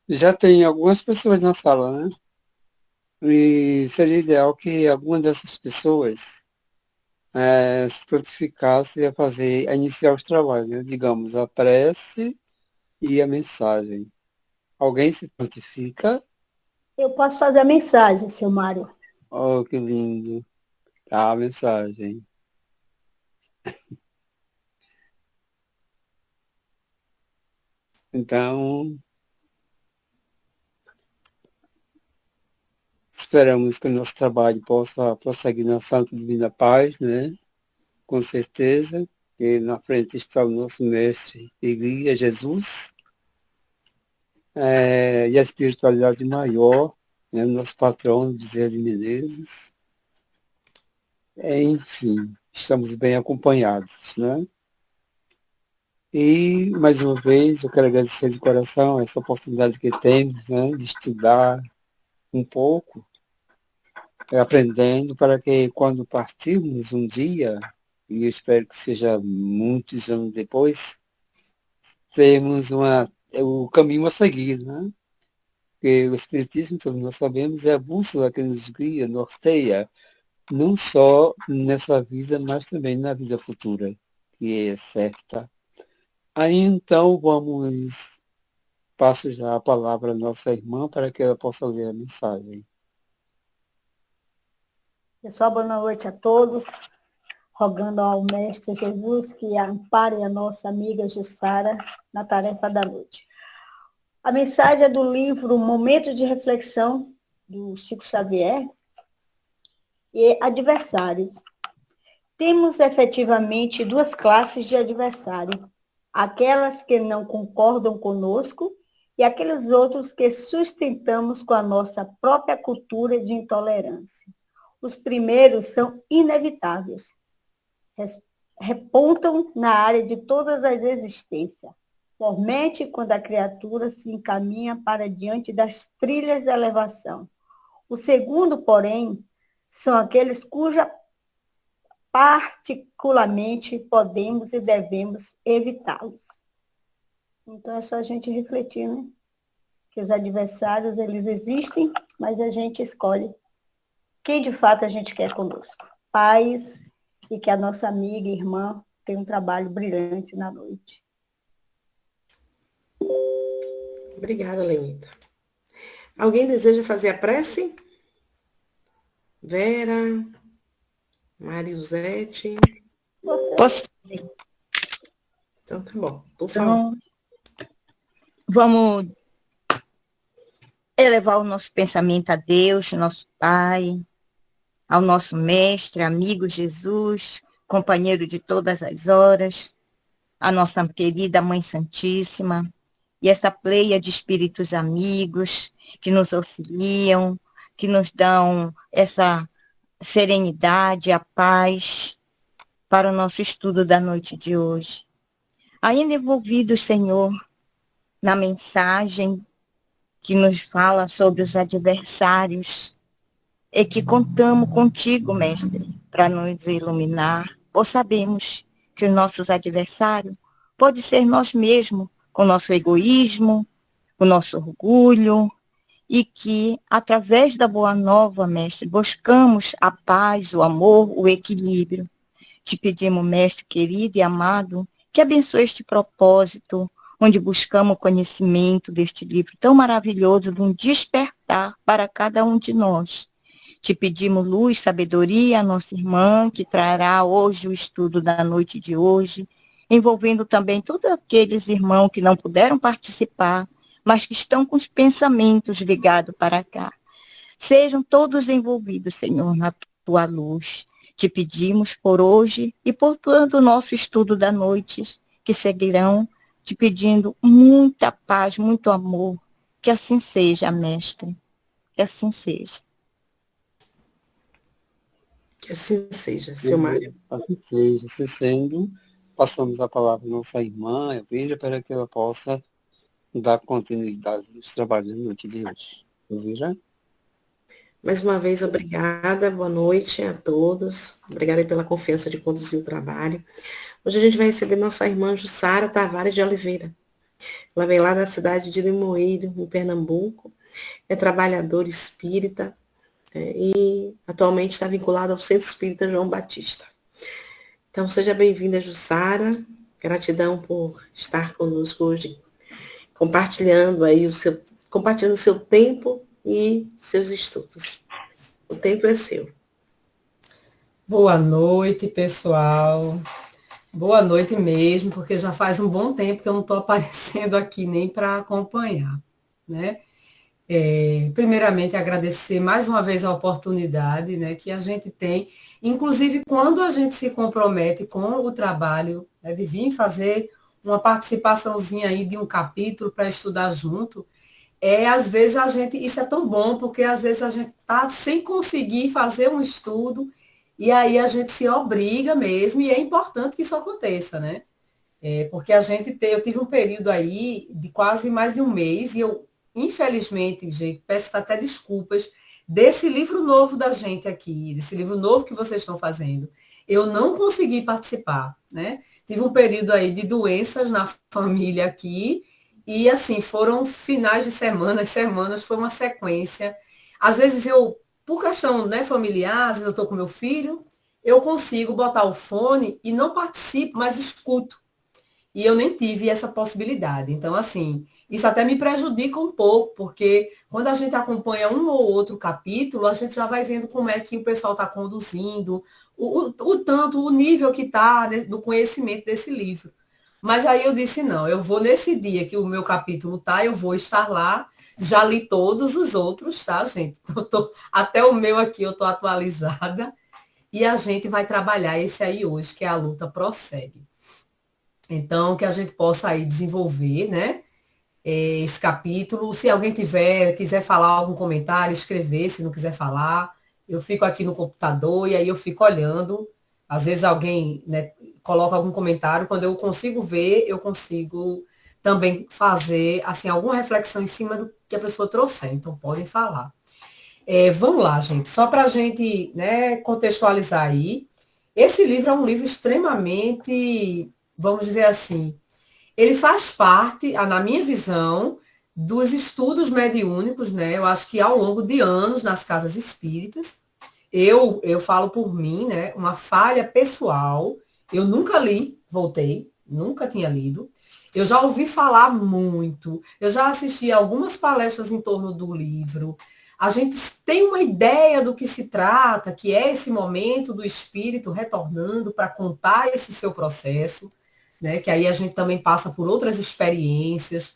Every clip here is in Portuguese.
Já tem algumas pessoas na sala, né? E seria ideal que alguma dessas pessoas se prontificasse a fazer, a iniciar os trabalhos, né? Digamos, a prece e a mensagem. Alguém se prontifica? Eu posso fazer a mensagem, seu Mário. Oh, que lindo. Tá, a mensagem. Então, esperamos que o nosso trabalho possa prosseguir na santa e divina paz, né? Com certeza. E na frente está o nosso mestre e guia, Jesus, e a espiritualidade maior, né? O nosso patrono, Bezerra de Menezes. Enfim, estamos bem acompanhados, né? E, mais uma vez, eu quero agradecer de coração essa oportunidade que temos, né? De estudar um pouco, aprendendo para que quando partirmos um dia, e eu espero que seja muitos anos depois, termos o caminho a seguir, né? Porque o Espiritismo, todos nós sabemos, é a bússola que nos guia, norteia, não só nessa vida, mas também na vida futura, que é certa. Aí então passo já a palavra à nossa irmã para que ela possa ler a mensagem. Pessoal, boa noite a todos. Rogando ao Mestre Jesus que ampare a nossa amiga Jussara na tarefa da noite. A mensagem é do livro Momento de Reflexão, do Chico Xavier, e adversários. Temos efetivamente duas classes de adversário: aquelas que não concordam conosco e aqueles outros que sustentamos com a nossa própria cultura de intolerância. Os primeiros são inevitáveis, repontam na área de todas as existências, formente quando a criatura se encaminha para diante das trilhas da elevação. O segundo, porém, são aqueles cuja particularmente podemos e devemos evitá-los. Então é só a gente refletir, né? Que os adversários, eles existem, mas a gente escolhe quem de fato a gente quer conosco. Paz, e que a nossa amiga e irmã tenha um trabalho brilhante na noite. Obrigada, Lenita. Alguém deseja fazer a prece? Vera, Marisete. Posso fazer? Então tá bom, por favor. Então, vamos elevar o nosso pensamento a Deus, nosso Pai, ao nosso Mestre, amigo Jesus, companheiro de todas as horas, a nossa querida Mãe Santíssima, e essa pleia de espíritos amigos que nos auxiliam, que nos dão essa serenidade, a paz para o nosso estudo da noite de hoje. Ainda envolvidos, Senhor, na mensagem que nos fala sobre os adversários, e que contamos contigo, Mestre, para nos iluminar, pois sabemos que os nossos adversários podem ser nós mesmos, com nosso egoísmo, com nosso orgulho, e que, através da Boa Nova, Mestre, buscamos a paz, o amor, o equilíbrio. Te pedimos, Mestre querido e amado, que abençoe este propósito, onde buscamos o conhecimento deste livro tão maravilhoso, de um despertar para cada um de nós. Te pedimos luz, sabedoria, a nossa irmã, que trará hoje o estudo da noite de hoje, envolvendo também todos aqueles irmãos que não puderam participar, mas que estão com os pensamentos ligados para cá. Sejam todos envolvidos, Senhor, na tua luz. Te pedimos por hoje e por todo o nosso estudo da noite, que seguirão, te pedindo muita paz, muito amor. Que assim seja, Mestre. Que assim seja. Que assim seja, seu Mário. Assim seja, assim sendo, passamos a palavra à nossa irmã, Elvira, para que ela possa dar continuidade nos trabalhos da noite de hoje. Elvira? Mais uma vez, obrigada, boa noite a todos. Obrigada pela confiança de conduzir o trabalho. Hoje a gente vai receber nossa irmã Jussara Tavares de Oliveira. Ela vem lá da cidade de Limoeiro, em Pernambuco, é trabalhadora espírita, e atualmente está vinculada ao Centro Espírita João Batista. Então, seja bem-vinda, Jussara. Gratidão por estar conosco hoje, compartilhando aí compartilhando o seu tempo e seus estudos. O tempo é seu. Boa noite, pessoal. Boa noite mesmo, porque já faz um bom tempo que eu não estou aparecendo aqui nem para acompanhar, né? Primeiramente, agradecer mais uma vez a oportunidade, né, que a gente tem, inclusive quando a gente se compromete com o trabalho, né, de vir fazer uma participaçãozinha aí de um capítulo para estudar junto, às vezes isso é tão bom, porque às vezes a gente está sem conseguir fazer um estudo, e aí a gente se obriga mesmo, e é importante que isso aconteça, né? Porque eu tive um período aí de quase mais de um mês, e eu, infelizmente, gente, peço até desculpas, desse livro novo da gente aqui, desse livro novo que vocês estão fazendo, eu não consegui participar, né? Tive um período aí de doenças na família aqui, e assim, foram finais de semanas, foi uma sequência. Às vezes por questão, né, familiar, às vezes eu estou com meu filho, eu consigo botar o fone e não participo, mas escuto. E eu nem tive essa possibilidade. Então, assim, isso até me prejudica um pouco, porque quando a gente acompanha um ou outro capítulo, a gente já vai vendo como é que o pessoal está conduzindo, o nível que está, né, do conhecimento desse livro. Mas aí eu disse, não, eu vou nesse dia que o meu capítulo tá, eu vou estar lá, já li todos os outros, tá, gente? Até o meu aqui eu estou atualizada, e a gente vai trabalhar esse aí hoje, que é a luta prossegue. Então, que a gente possa aí desenvolver, né, esse capítulo. Se alguém quiser falar algum comentário, escrever, se não quiser falar, eu fico aqui no computador e aí eu fico olhando. Às vezes alguém, né, coloca algum comentário, quando eu consigo ver, eu consigo também fazer, assim, alguma reflexão em cima do que a pessoa trouxer. Então, podem falar. Vamos lá, gente. Só para a gente, né, contextualizar aí. Esse livro é um livro extremamente, vamos dizer assim, ele faz parte, na minha visão, dos estudos mediúnicos, né? Eu acho que ao longo de anos nas casas espíritas, eu falo por mim, né? Uma falha pessoal. Eu nunca li, nunca tinha lido. Eu já ouvi falar muito, eu já assisti algumas palestras em torno do livro. A gente tem uma ideia do que se trata, que é esse momento do espírito retornando para contar esse seu processo, né? Que aí a gente também passa por outras experiências,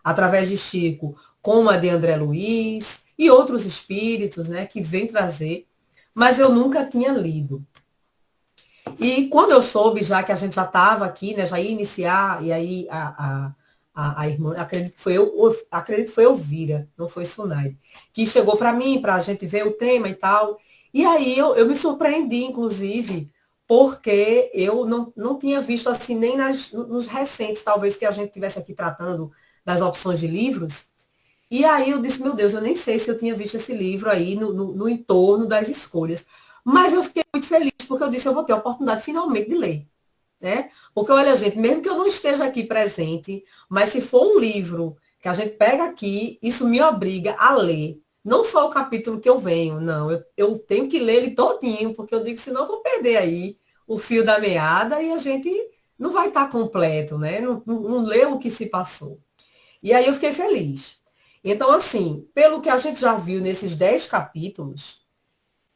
através de Chico, como a de André Luiz e outros espíritos, né, que vêm trazer, mas eu nunca tinha lido. E quando eu soube já que a gente já estava aqui, né, já ia iniciar, e aí a irmã, acredito que foi Elvira, não foi Sunaide, que chegou para mim, para a gente ver o tema e tal. E aí eu me surpreendi, inclusive, porque eu não tinha visto assim, nem nos recentes, talvez, que a gente estivesse aqui tratando das opções de livros. E aí eu disse, meu Deus, eu nem sei se eu tinha visto esse livro aí no entorno das escolhas. Mas eu fiquei muito feliz, porque eu disse, eu vou ter a oportunidade finalmente de ler. Né? Porque, olha, gente, mesmo que eu não esteja aqui presente, mas se for um livro que a gente pega aqui, isso me obriga a ler. Não só o capítulo que eu venho, não. Eu tenho que ler ele todinho, porque eu digo, senão eu vou perder aí o fio da meada e a gente não vai estar completo, né? Não leu o que se passou. E aí eu fiquei feliz. Então, assim, pelo que a gente já viu nesses 10 capítulos,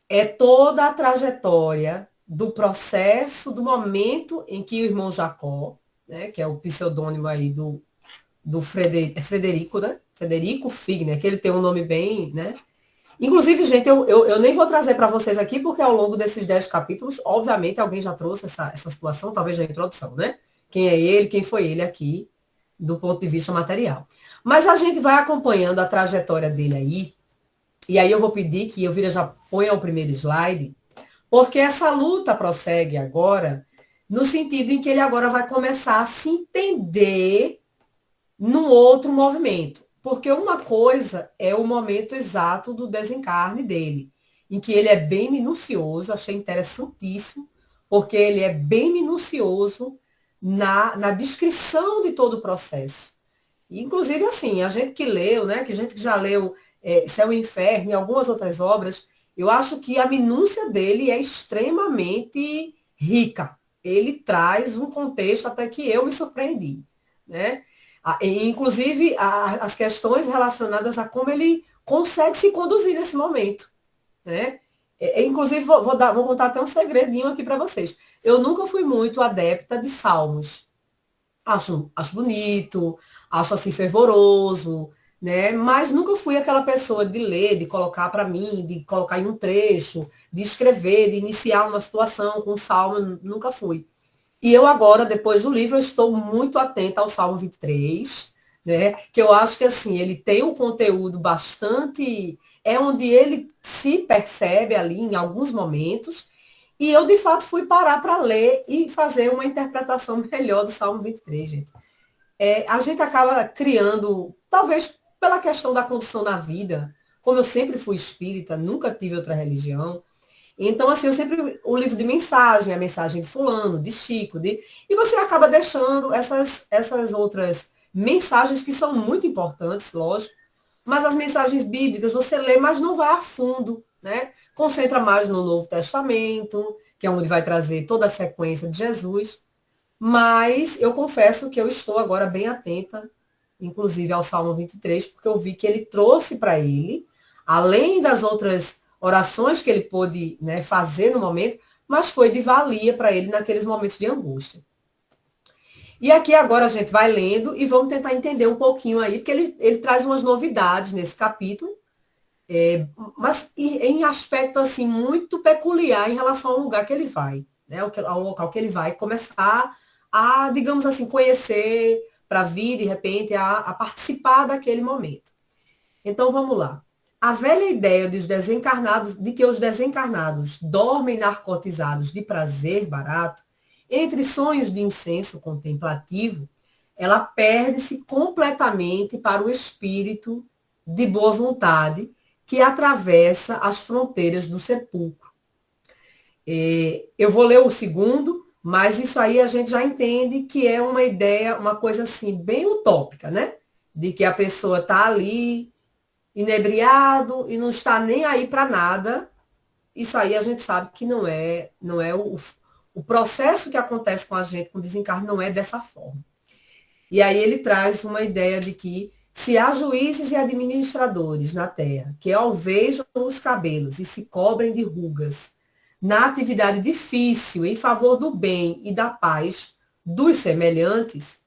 é toda a trajetória do processo, do momento em que o irmão Jacó, né, que é o pseudônimo aí do Frederico, né? Frederico Figner, que ele tem um nome bem, né? Inclusive, gente, eu nem vou trazer para vocês aqui, porque ao longo desses 10 capítulos, obviamente, alguém já trouxe essa situação, talvez na introdução, né? Quem é ele, quem foi ele aqui, do ponto de vista material. Mas a gente vai acompanhando a trajetória dele aí, e aí eu vou pedir que Elvira já ponha o primeiro slide, porque essa luta prossegue agora, no sentido em que ele agora vai começar a se entender num outro movimento. Porque uma coisa é o momento exato do desencarne dele, em que ele é bem minucioso, achei interessantíssimo, porque ele é bem minucioso na descrição de todo o processo. Inclusive, assim, a gente que leu, né, que a gente que já leu Céu e Inferno e algumas outras obras, eu acho que a minúcia dele é extremamente rica. Ele traz um contexto até que eu me surpreendi, né? Inclusive, as questões relacionadas a como ele consegue se conduzir nesse momento, né? Inclusive, vou contar até um segredinho aqui para vocês. Eu nunca fui muito adepta de salmos. Acho bonito, acho assim fervoroso, né? Mas nunca fui aquela pessoa de ler, de colocar para mim, de colocar em um trecho, de escrever, de iniciar uma situação com um salmo, nunca fui. E eu agora, depois do livro, eu estou muito atenta ao Salmo 23, né? Que eu acho que assim, ele tem um conteúdo bastante, é onde ele se percebe ali em alguns momentos, e eu, de fato, fui parar para ler e fazer uma interpretação melhor do Salmo 23, gente. A gente acaba criando, talvez pela questão da condução na vida, como eu sempre fui espírita, nunca tive outra religião, então, assim, eu sempre, o livro de mensagem, a mensagem de fulano, de Chico, e você acaba deixando essas outras mensagens que são muito importantes, lógico, mas as mensagens bíblicas você lê, mas não vai a fundo, né? Concentra mais no Novo Testamento, que é onde vai trazer toda a sequência de Jesus, mas eu confesso que eu estou agora bem atenta, inclusive ao Salmo 23, porque eu vi que ele trouxe para ele, além das outras orações que ele pôde, né, fazer no momento, mas foi de valia para ele naqueles momentos de angústia. E aqui agora a gente vai lendo e vamos tentar entender um pouquinho aí, porque ele traz umas novidades nesse capítulo, mas em aspecto assim muito peculiar em relação ao lugar que ele vai, né, ao local que ele vai começar a, digamos assim, conhecer, para vir, de repente, a participar daquele momento. Então, vamos lá. A velha ideia dos desencarnados, de que os desencarnados dormem narcotizados de prazer barato, entre sonhos de incenso contemplativo, ela perde-se completamente para o espírito de boa vontade que atravessa as fronteiras do sepulcro. Eu vou ler o segundo, mas isso aí a gente já entende que é uma ideia, uma coisa assim, bem utópica, né? De que a pessoa está ali, inebriado, e não está nem aí para nada. Isso aí a gente sabe que não é o processo que acontece com a gente, com o desencarne, não é dessa forma. E aí ele traz uma ideia de que se há juízes e administradores na terra que alvejam os cabelos e se cobrem de rugas, na atividade difícil em favor do bem e da paz dos semelhantes,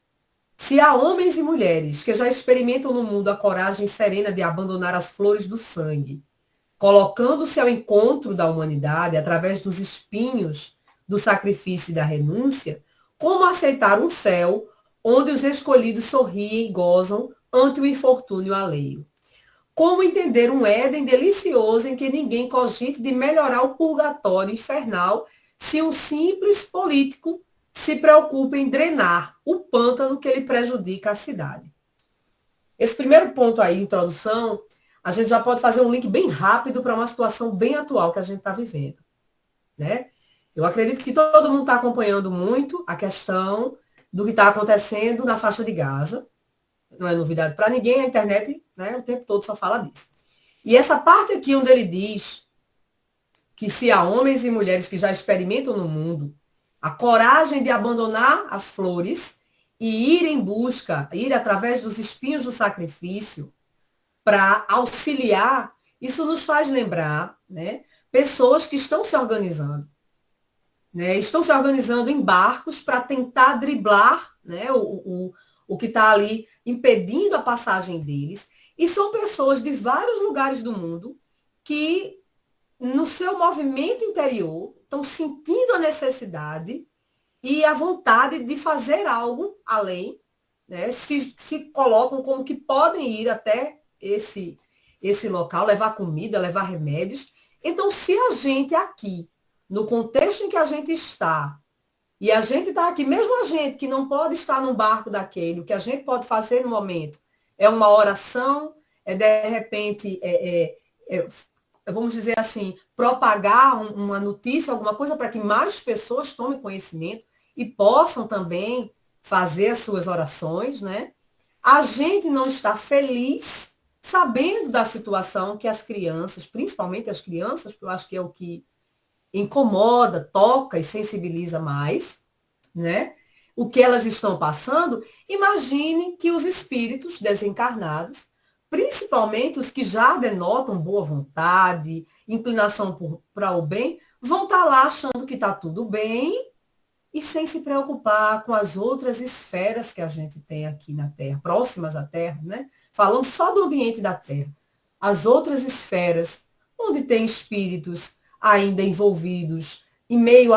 se há homens e mulheres que já experimentam no mundo a coragem serena de abandonar as flores do sangue, colocando-se ao encontro da humanidade através dos espinhos do sacrifício e da renúncia, como aceitar um céu onde os escolhidos sorriem e gozam ante o infortúnio alheio? Como entender um Éden delicioso em que ninguém cogite de melhorar o purgatório infernal se um simples político se preocupa em drenar o pântano que ele prejudica a cidade? Esse primeiro ponto aí, introdução, a gente já pode fazer um link bem rápido para uma situação bem atual que a gente está vivendo, né? Eu acredito que todo mundo está acompanhando muito a questão do que está acontecendo na faixa de Gaza. Não é novidade para ninguém, a internet, né, o tempo todo só fala disso. E essa parte aqui onde ele diz que se há homens e mulheres que já experimentam no mundo a coragem de abandonar as flores e ir em busca, ir através dos espinhos do sacrifício para auxiliar, isso nos faz lembrar, né, pessoas que estão se organizando. Né, estão se organizando em barcos para tentar driblar, né, o que está ali impedindo a passagem deles. E são pessoas de vários lugares do mundo que, no seu movimento interior, estão sentindo a necessidade e a vontade de fazer algo além, né, se colocam como que podem ir até esse local, levar comida, levar remédios. Então, se a gente aqui, no contexto em que a gente está, e a gente está aqui, mesmo a gente que não pode estar num barco daquele, o que a gente pode fazer no momento é uma oração, de repente, vamos dizer assim, propagar uma notícia, alguma coisa para que mais pessoas tomem conhecimento. e possam também fazer as suas orações, né? A gente não está feliz sabendo da situação que as crianças, principalmente as crianças, porque eu acho que é o que incomoda, toca e sensibiliza mais, né? O que elas estão passando, imagine que os espíritos desencarnados, principalmente os que já denotam boa vontade, inclinação para o bem, vão estar lá achando que está tudo bem e sem se preocupar com as outras esferas que a gente tem aqui na Terra, próximas à Terra, né? Falando só do ambiente da Terra. As outras esferas, onde tem espíritos ainda envolvidos, em meio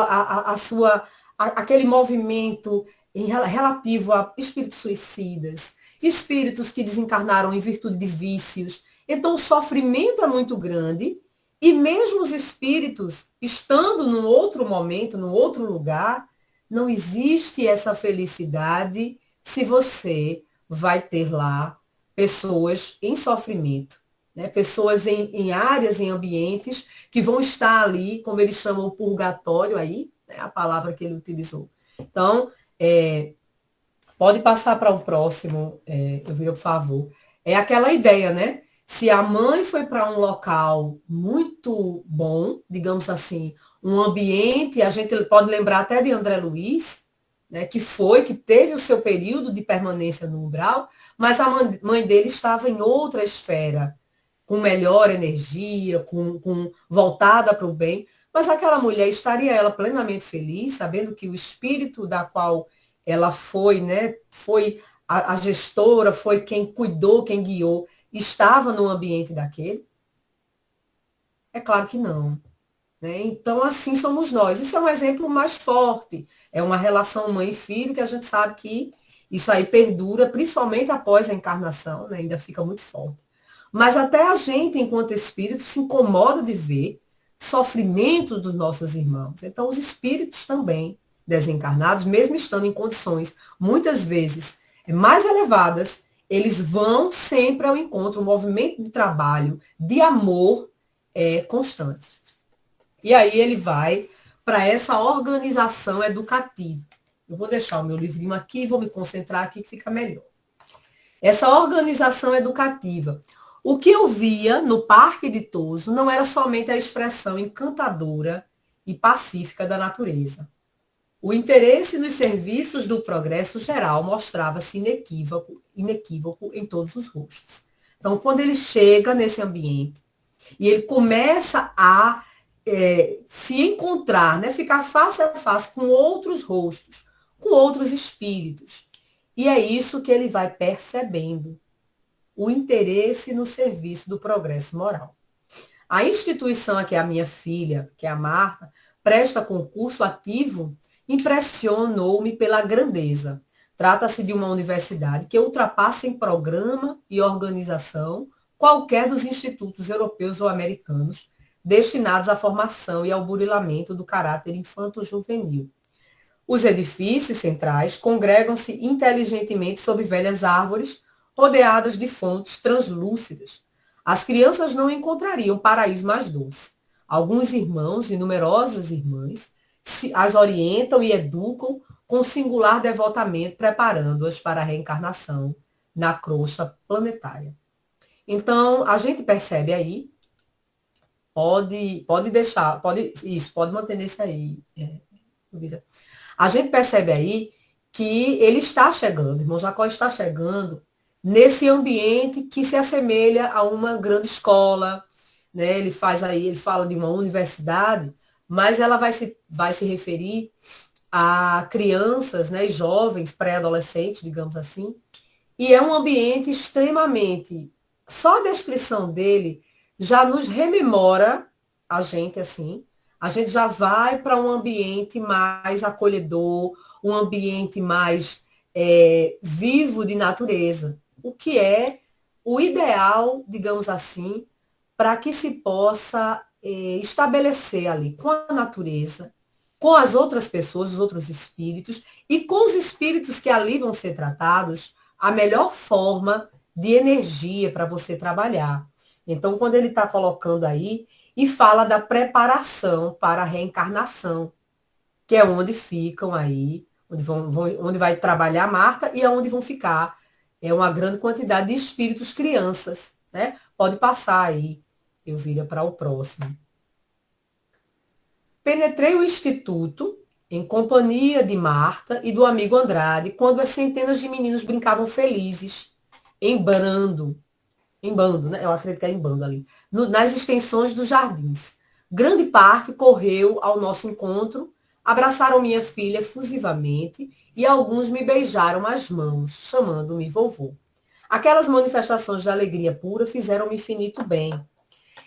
aquele movimento relativo a espíritos suicidas, espíritos que desencarnaram em virtude de vícios. Então, o sofrimento é muito grande, e mesmo os espíritos, estando num outro momento, num outro lugar, não existe essa felicidade se você vai ter lá pessoas em sofrimento, né? Pessoas em áreas, em ambientes que vão estar ali, como eles chamam o purgatório aí, né? A palavra que ele utilizou. Então, pode passar para o próximo, Elvira, por favor. É aquela ideia, né? Se a mãe foi para um local muito bom, digamos assim, um ambiente, a gente pode lembrar até de André Luiz, né, que teve o seu período de permanência no umbral, mas a mãe dele estava em outra esfera, com melhor energia, voltada para o bem, mas aquela mulher estaria ela plenamente feliz, sabendo que o espírito da qual ela foi, né, foi a gestora, foi quem cuidou, quem guiou, estava no ambiente daquele? É claro que não. Né? Então, assim somos nós. Isso é um exemplo mais forte. É uma relação mãe e filho que a gente sabe que isso aí perdura, principalmente após a encarnação, né? Ainda fica muito forte. Mas até a gente, enquanto espírito, se incomoda de ver sofrimentos dos nossos irmãos. Então, os espíritos também desencarnados, mesmo estando em condições, muitas vezes, mais elevadas, eles vão sempre ao encontro, um movimento de trabalho, de amor constante. E aí ele vai para essa organização educativa. Eu vou deixar o meu livrinho aqui, vou me concentrar aqui que fica melhor. Essa organização educativa. O que eu via no Parque de Toso não era somente a expressão encantadora e pacífica da natureza. O interesse nos serviços do progresso geral mostrava-se inequívoco em todos os rostos. Então, quando ele chega nesse ambiente e ele começa a se encontrar, né, ficar face a face com outros rostos, com outros espíritos, e é isso que ele vai percebendo, o interesse no serviço do progresso moral. A instituição a que a minha filha, que é a Marta, presta concurso ativo, impressionou-me pela grandeza. Trata-se de uma universidade que ultrapassa em programa e organização qualquer dos institutos europeus ou americanos destinados à formação e ao burilamento do caráter infanto-juvenil. Os edifícios centrais congregam-se inteligentemente sob velhas árvores, rodeadas de fontes translúcidas. As crianças não encontrariam paraíso mais doce. Alguns irmãos e numerosas irmãs as orientam e educam com singular devotamento, preparando-as para a reencarnação na crosta planetária. Então, a gente percebe aí, pode manter nesse aí, a gente percebe aí que ele está chegando, o irmão Jacó está chegando nesse ambiente que se assemelha a uma grande escola, né? Ele fala de uma universidade, mas ela vai se referir a crianças, né, e jovens, pré-adolescentes, digamos assim, e é um ambiente extremamente, só a descrição dele já nos rememora a gente assim, a gente já vai para um ambiente mais acolhedor, um ambiente mais vivo de natureza, o que é o ideal, digamos assim, para que se possa estabelecer ali com a natureza, com as outras pessoas, os outros espíritos, e com os espíritos que ali vão ser tratados, a melhor forma de energia para você trabalhar. Então, quando ele está colocando aí, e fala da preparação para a reencarnação, que é onde ficam aí onde vai trabalhar Marta e aonde vão ficar uma grande quantidade de espíritos crianças, né? Pode passar aí, Elvira, para o próximo. Penetrei o instituto em companhia de Marta e do amigo Andrade, quando as centenas de meninos brincavam felizes, em bando, né? Eu acredito que é em bando ali, nas extensões dos jardins. Grande parte correu ao nosso encontro, abraçaram minha filha efusivamente e alguns me beijaram as mãos, chamando-me vovô. Aquelas manifestações de alegria pura fizeram-me infinito bem.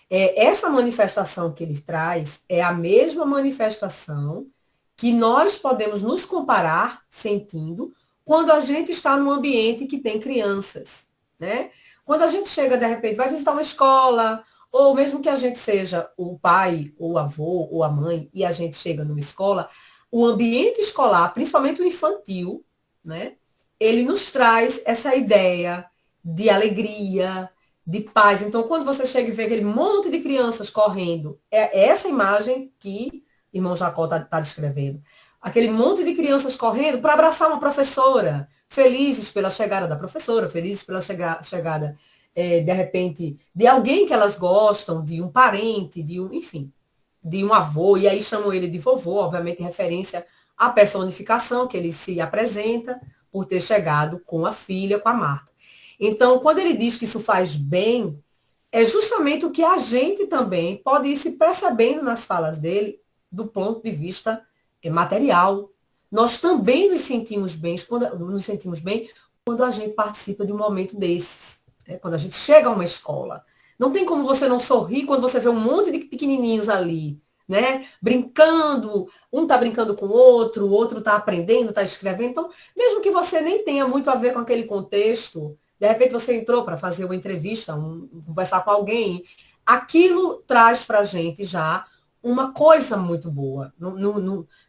Essa manifestação que ele traz é a mesma manifestação que nós podemos nos comparar sentindo quando a gente está num ambiente que tem crianças, né? Quando a gente chega, de repente, vai visitar uma escola, ou mesmo que a gente seja o pai, ou o avô, ou a mãe, e a gente chega numa escola, o ambiente escolar, principalmente o infantil, né? Ele nos traz essa ideia de alegria, de paz. Então, quando você chega e vê aquele monte de crianças correndo, é essa imagem que o irmão Jacó está descrevendo. Aquele monte de crianças correndo para abraçar uma professora, felizes pela chegada da professora, felizes pela chegada, de repente, de alguém que elas gostam, de um parente, enfim, de um avô, e aí chamam ele de vovô, obviamente referência à personificação que ele se apresenta por ter chegado com a filha, com a Marta. Então, quando ele diz que isso faz bem, é justamente o que a gente também pode ir se percebendo nas falas dele, do ponto de vista material. Nós também nos sentimos bem quando a gente participa de um momento desses, né? Quando a gente chega a uma escola. Não tem como você não sorrir quando você vê um monte de pequenininhos ali, né? Brincando, um está brincando com o outro está aprendendo, está escrevendo. Então, mesmo que você nem tenha muito a ver com aquele contexto, de repente você entrou para fazer uma entrevista, conversar com alguém, aquilo traz para a gente já uma coisa muito boa. Não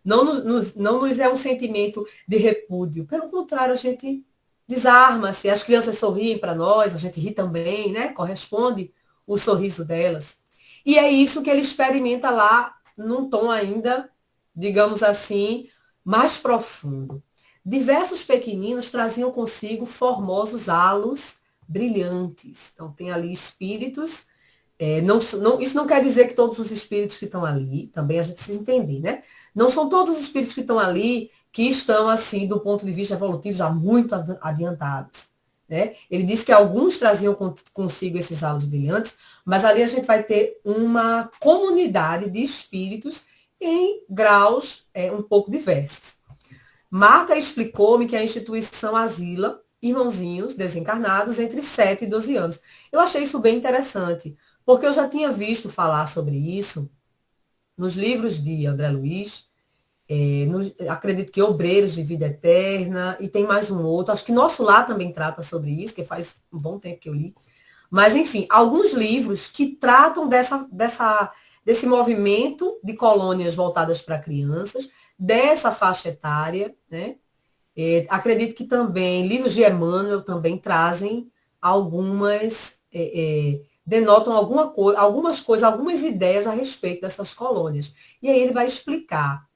nos é um sentimento de repúdio. Pelo contrário, a gente desarma-se, as crianças sorriem para nós, a gente ri também, né? Corresponde o sorriso delas. E é isso que ele experimenta lá, num tom ainda, digamos assim, mais profundo. Diversos pequeninos traziam consigo formosos halos brilhantes. Então, tem ali espíritos. Isso não quer dizer que todos os espíritos que estão ali, também a gente precisa entender, né? Não são todos os espíritos que estão ali que estão, assim, do ponto de vista evolutivo, já muito adiantados. Né? Ele diz que alguns traziam consigo esses halos brilhantes, mas ali a gente vai ter uma comunidade de espíritos em graus um pouco diversos. Marta explicou-me que a instituição asila irmãozinhos desencarnados entre 7 e 12 anos. Eu achei isso bem interessante, porque eu já tinha visto falar sobre isso nos livros de André Luiz, acredito que Obreiros de Vida Eterna, e tem mais um outro, acho que Nosso Lar também trata sobre isso, que faz um bom tempo que eu li. Mas, enfim, alguns livros que tratam desse movimento de colônias voltadas para crianças, dessa faixa etária, né? Acredito que também livros de Emmanuel também trazem denotam algumas coisas, algumas ideias a respeito dessas colônias. E aí ele vai explicar.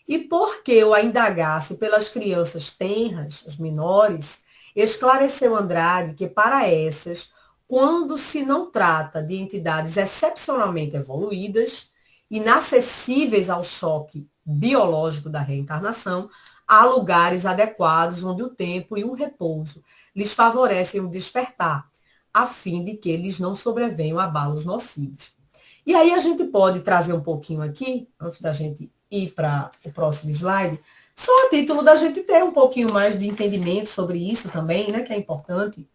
E por que eu a indagasse pelas crianças tenras, as menores, esclareceu Andrade que para essas, quando se não trata de entidades excepcionalmente evoluídas, inacessíveis ao choque biológico da reencarnação, há lugares adequados onde o tempo e o repouso lhes favorecem o despertar, a fim de que eles não sobrevenham abalos nocivos. E aí a gente pode trazer um pouquinho aqui, antes da gente ir para o próximo slide, só a título da gente ter um pouquinho mais de entendimento sobre isso também, né, que é importante,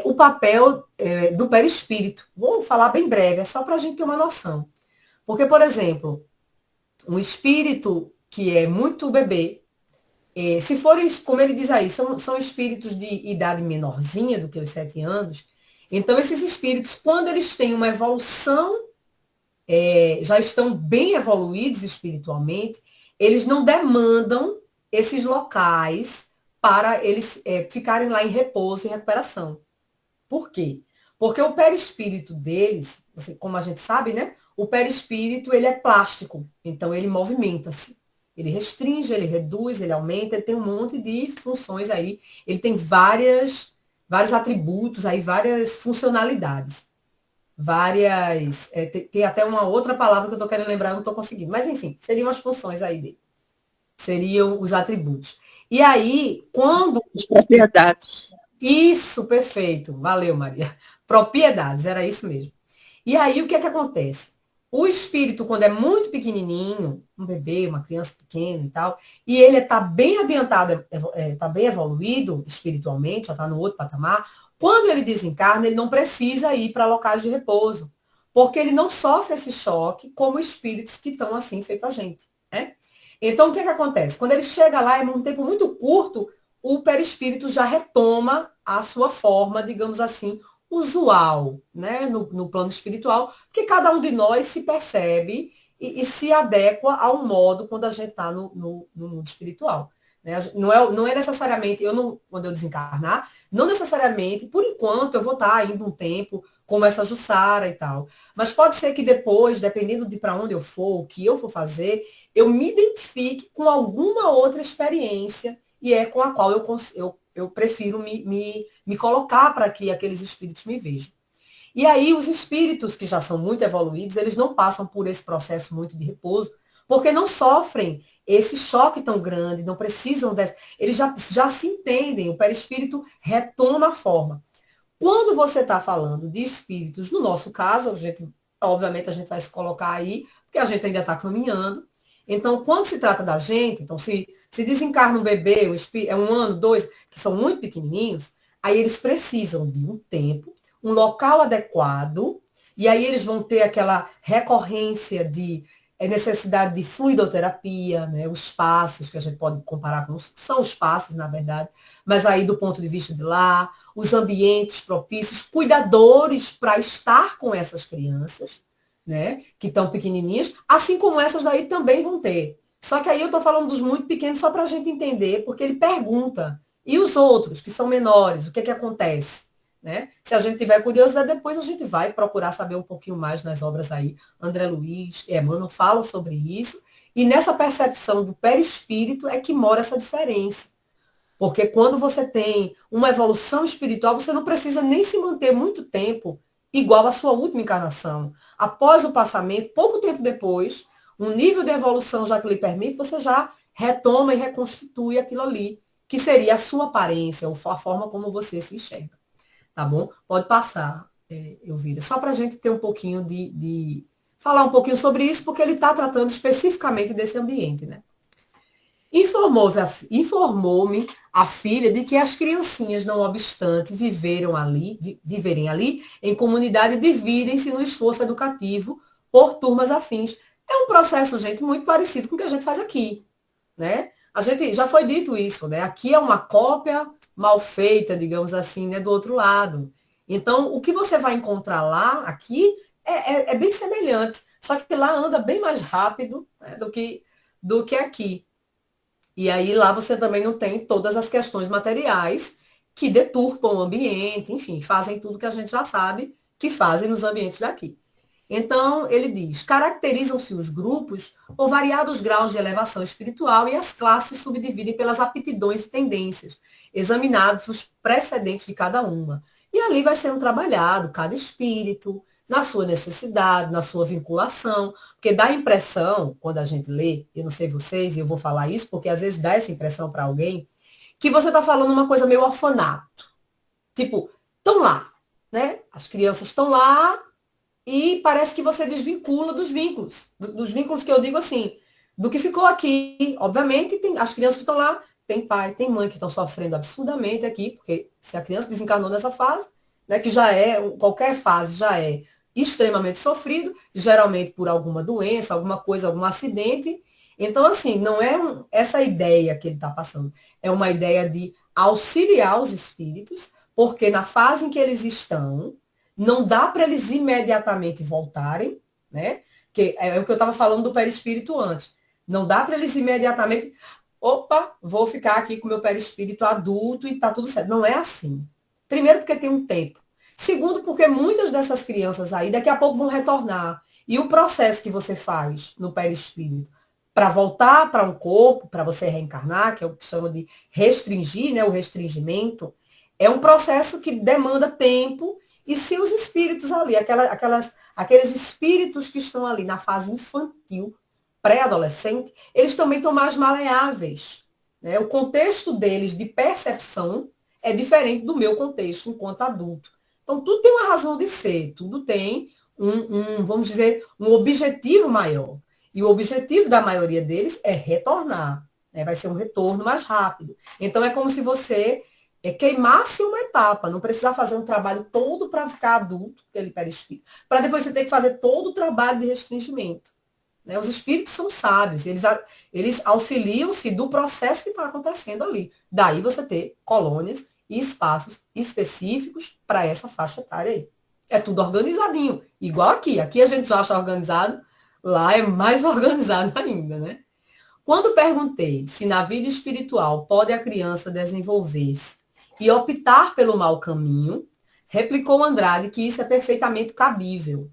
o papel do perispírito. Vou falar bem breve, é só para a gente ter uma noção. Porque, por exemplo, um espírito que é muito bebê, se forem, como ele diz aí, são espíritos de idade menorzinha do que os 7 anos, então esses espíritos, quando eles têm uma evolução, já estão bem evoluídos espiritualmente, eles não demandam esses locais para eles ficarem lá em repouso e recuperação. Por quê? Porque o perispírito deles, como a gente sabe, né? O perispírito, ele é plástico, então ele movimenta-se. Ele restringe, ele reduz, ele aumenta, ele tem um monte de funções aí. Ele tem vários atributos aí, várias funcionalidades. Tem até uma outra palavra que eu estou querendo lembrar, não estou conseguindo. Mas, enfim, seriam as funções aí dele. Seriam os atributos. E aí, quando... As propriedades. Isso, perfeito. Valeu, Maria. Propriedades, era isso mesmo. E aí, o que é que acontece? O espírito, quando é muito pequenininho, um bebê, uma criança pequena e tal, e ele está bem adiantado, está bem evoluído espiritualmente, já está no outro patamar, quando ele desencarna, ele não precisa ir para locais de repouso, porque ele não sofre esse choque como espíritos que estão assim feito a gente, né? Então, o que é que acontece? Quando ele chega lá, em um tempo muito curto, o perispírito já retoma a sua forma, digamos assim, usual, né, no plano espiritual, porque cada um de nós se percebe e se adequa ao modo quando a gente está no mundo espiritual. Né? Não é necessariamente, quando eu desencarnar, não necessariamente, por enquanto, eu vou estar ainda um tempo como essa Jussara e tal. Mas pode ser que depois, dependendo de para onde eu for, o que eu for fazer, eu me identifique com alguma outra experiência e é com a qual eu prefiro me colocar para que aqueles espíritos me vejam. E aí, os espíritos que já são muito evoluídos, eles não passam por esse processo muito de repouso, porque não sofrem esse choque tão grande, não precisam dessa. Eles já se entendem, o perispírito retoma a forma. Quando você está falando de espíritos, no nosso caso, obviamente a gente vai se colocar aí, porque a gente ainda está caminhando. Então, quando se trata da gente, então se desencarna um bebê, é 1 ano, 2, que são muito pequenininhos, aí eles precisam de um tempo, um local adequado, e aí eles vão ter aquela recorrência de necessidade de fluidoterapia, né, os passes, que a gente pode comparar com são os passes, na verdade, mas aí do ponto de vista de lá, os ambientes propícios, cuidadores para estar com essas crianças, né, que estão pequenininhas, assim como essas daí também vão ter. Só que aí eu estou falando dos muito pequenos só para a gente entender, porque ele pergunta. E os outros, que são menores, o que é que acontece? Né? Se a gente tiver curiosidade, depois a gente vai procurar saber um pouquinho mais nas obras aí. André Luiz, Emmanuel falam sobre isso. E nessa percepção do perispírito é que mora essa diferença. Porque quando você tem uma evolução espiritual, você não precisa nem se manter muito tempo igual à sua última encarnação. Após o passamento, pouco tempo depois, um nível de evolução já que lhe permite, você já retoma e reconstitui aquilo ali, que seria a sua aparência, ou a forma como você se enxerga. Tá bom? Pode passar, Elvira. Só para a gente ter um pouquinho de falar um pouquinho sobre isso, porque ele está tratando especificamente desse ambiente, né? Informou-me a filha de que as criancinhas, não obstante, viverem ali em comunidade, dividem-se no esforço educativo por turmas afins. É um processo, gente, muito parecido com o que a gente faz aqui, né? A gente já foi dito isso, né? Aqui é uma cópia mal feita, digamos assim, né, do outro lado. Então, o que você vai encontrar lá, aqui, é bem semelhante, só que lá anda bem mais rápido, né, do que aqui. E aí lá você também não tem todas as questões materiais que deturpam o ambiente, enfim, fazem tudo que a gente já sabe que fazem nos ambientes daqui. Então, ele diz, caracterizam-se os grupos por variados graus de elevação espiritual e as classes subdividem pelas aptidões e tendências, examinados os precedentes de cada uma. E ali vai sendo trabalhado cada espírito, na sua necessidade, na sua vinculação, porque dá a impressão, quando a gente lê, eu não sei vocês, e eu vou falar isso, porque às vezes dá essa impressão para alguém, que você está falando uma coisa meio orfanato. Tipo, estão lá, né? As crianças estão lá, e parece que você desvincula dos vínculos que eu digo assim, do que ficou aqui. Obviamente, tem as crianças que estão lá, tem pai, tem mãe que estão sofrendo absurdamente aqui, porque se a criança desencarnou nessa fase, né, que já qualquer fase já é extremamente sofrido, geralmente por alguma doença, alguma coisa, algum acidente. Então, assim, não é essa ideia que ele está passando, é uma ideia de auxiliar os espíritos, porque na fase em que eles estão, não dá para eles imediatamente voltarem, né? Que é o que eu estava falando do perispírito antes. Não dá para eles imediatamente, opa, vou ficar aqui com o meu perispírito adulto e tá tudo certo. Não é assim. Primeiro, porque tem um tempo. Segundo, porque muitas dessas crianças aí daqui a pouco vão retornar. E o processo que você faz no perispírito para voltar para um corpo, para você reencarnar, que é o que chama de restringir, né, o restringimento, é um processo que demanda tempo, e se os espíritos ali, aqueles espíritos que estão ali na fase infantil, pré-adolescente, eles também estão mais maleáveis. Né? O contexto deles de percepção é diferente do meu contexto enquanto adulto. Então, tudo tem uma razão de ser, tudo tem vamos dizer, um objetivo maior. E o objetivo da maioria deles é retornar. Né? Vai ser um retorno mais rápido. Então, é como se você queimasse uma etapa, não precisar fazer um trabalho todo para ficar adulto, aquele perispírito, para depois você ter que fazer todo o trabalho de restringimento. Né? Os espíritos são sábios, eles auxiliam-se do processo que está acontecendo ali. Daí você ter colônias e espaços específicos para essa faixa etária aí. É tudo organizadinho, igual aqui. Aqui a gente já acha organizado, lá é mais organizado ainda, né? Quando perguntei se na vida espiritual pode a criança desenvolver-se e optar pelo mau caminho, replicou Andrade que isso é perfeitamente cabível,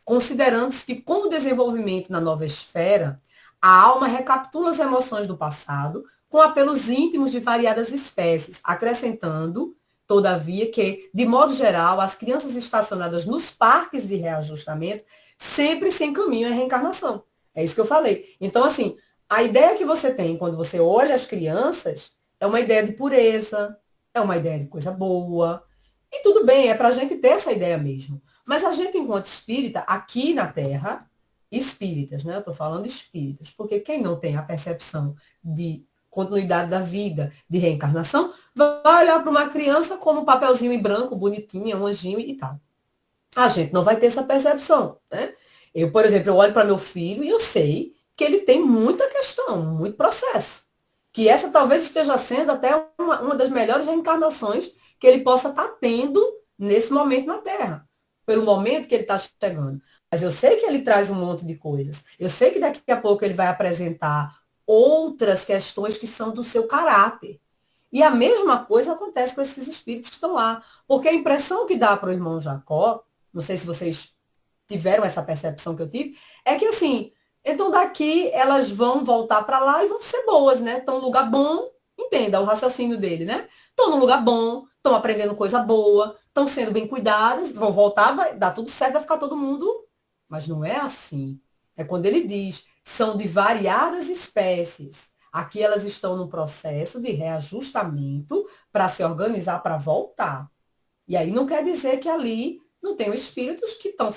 considerando-se que, com o desenvolvimento na nova esfera, a alma recapitula as emoções do passado com apelos íntimos de variadas espécies, acrescentando, todavia, que, de modo geral, as crianças estacionadas nos parques de reajustamento sempre se encaminham à reencarnação. É isso que eu falei. Então, assim, a ideia que você tem quando você olha as crianças é uma ideia de pureza, é uma ideia de coisa boa. E tudo bem, é para a gente ter essa ideia mesmo. Mas a gente, enquanto espírita, aqui na Terra, espíritas, né? Eu estou falando espíritas, porque quem não tem a percepção de continuidade da vida, de reencarnação, vai olhar para uma criança como um papelzinho em branco, bonitinha, um anjinho e tal. A gente não vai ter essa percepção, né? Eu, por exemplo, eu olho para meu filho e eu sei que ele tem muita questão, muito processo. Que essa talvez esteja sendo até uma das melhores reencarnações que ele possa estar tendo nesse momento na Terra, pelo momento que ele está chegando. Mas eu sei que ele traz um monte de coisas. Eu sei que daqui a pouco ele vai apresentar outras questões que são do seu caráter. E a mesma coisa acontece com esses espíritos que estão lá. Porque a impressão que dá para o irmão Jacó, não sei se vocês tiveram essa percepção que eu tive, é que assim, então daqui elas vão voltar para lá e vão ser boas, né? Estão num lugar bom, entenda o raciocínio dele, né? Estão num lugar bom, estão aprendendo coisa boa, estão sendo bem cuidadas, vão voltar, vai dar tudo certo, vai ficar todo mundo. Mas não é assim. É quando ele diz, são de variadas espécies. Aqui elas estão num processo de reajustamento para se organizar para voltar. E aí não quer dizer que ali não tem espíritos que estão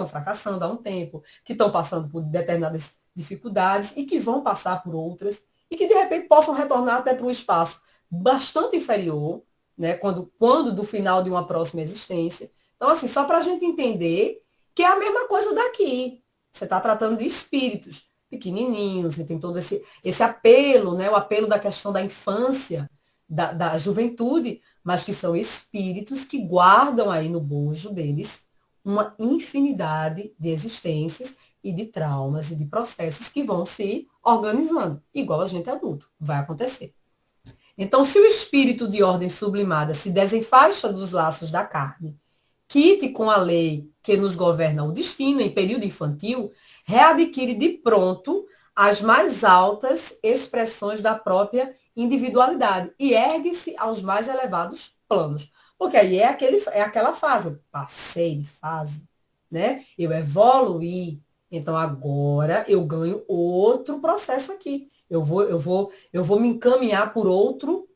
fracassando há um tempo, que estão passando por determinadas dificuldades e que vão passar por outras e que de repente possam retornar até para um espaço bastante inferior, né, quando do final de uma próxima existência. Então, assim, só para a gente entender que é a mesma coisa daqui. Você está tratando de espíritos pequenininhos, e tem todo esse apelo, né, o apelo da questão da infância, da juventude, mas que são espíritos que guardam aí no bojo deles uma infinidade de existências e de traumas e de processos que vão se organizando, igual a gente adulto, vai acontecer. Então, se o espírito de ordem sublimada se desenfaixa dos laços da carne, quite com a lei que nos governa o destino em período infantil, readquire de pronto as mais altas expressões da própria individualidade e ergue-se aos mais elevados planos. Porque aí é aquela fase, eu passei de fase, né? Eu evoluí, então agora eu ganho outro processo aqui. Eu vou me encaminhar por outro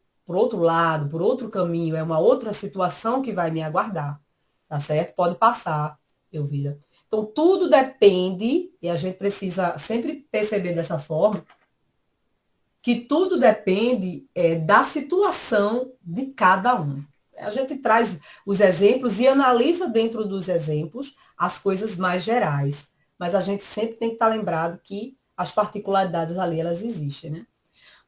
lado, por outro caminho, é uma outra situação que vai me aguardar. Tá certo? Pode passar, Elvira. Então, tudo depende, e a gente precisa sempre perceber dessa forma, que tudo depende da situação de cada um. A gente traz os exemplos e analisa dentro dos exemplos as coisas mais gerais. Mas a gente sempre tem que estar lembrado que as particularidades ali, elas existem, né?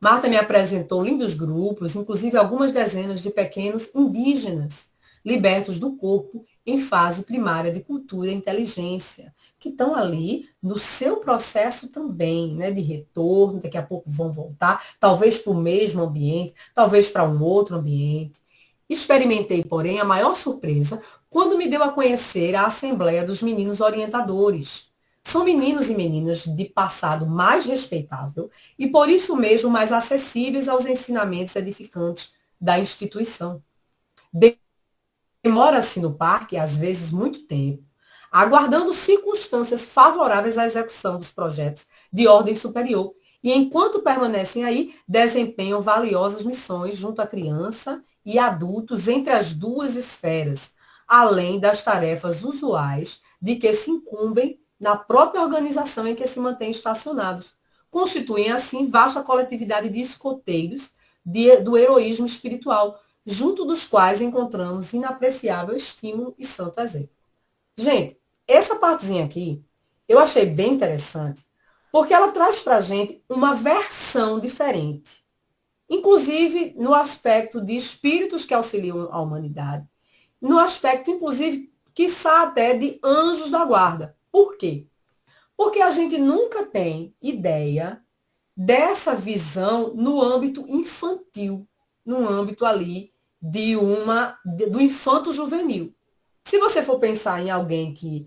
Marta me apresentou lindos grupos, inclusive algumas dezenas de pequenos indígenas, libertos do corpo em fase primária de cultura e inteligência, que estão ali no seu processo também, né, de retorno, daqui a pouco vão voltar, talvez para o mesmo ambiente, talvez para um outro ambiente. Experimentei, porém, a maior surpresa quando me deu a conhecer a Assembleia dos Meninos Orientadores, São meninos e meninas de passado mais respeitável e, por isso mesmo, mais acessíveis aos ensinamentos edificantes da instituição. Demora-se no parque, às vezes muito tempo, aguardando circunstâncias favoráveis à execução dos projetos de ordem superior. E enquanto permanecem aí, desempenham valiosas missões junto à criança e adultos entre as duas esferas, além das tarefas usuais de que se incumbem na própria organização em que se mantêm estacionados. Constituem, assim, vasta coletividade de escoteiros do heroísmo espiritual, junto dos quais encontramos inapreciável estímulo e santo exemplo. Gente, essa partezinha aqui, eu achei bem interessante, porque ela traz para a gente uma versão diferente, inclusive no aspecto de espíritos que auxiliam a humanidade, no aspecto, inclusive, quiçá até de anjos da guarda. Por quê? Porque a gente nunca tem ideia dessa visão no âmbito infantil, no âmbito ali do infanto juvenil. Se você for pensar em alguém que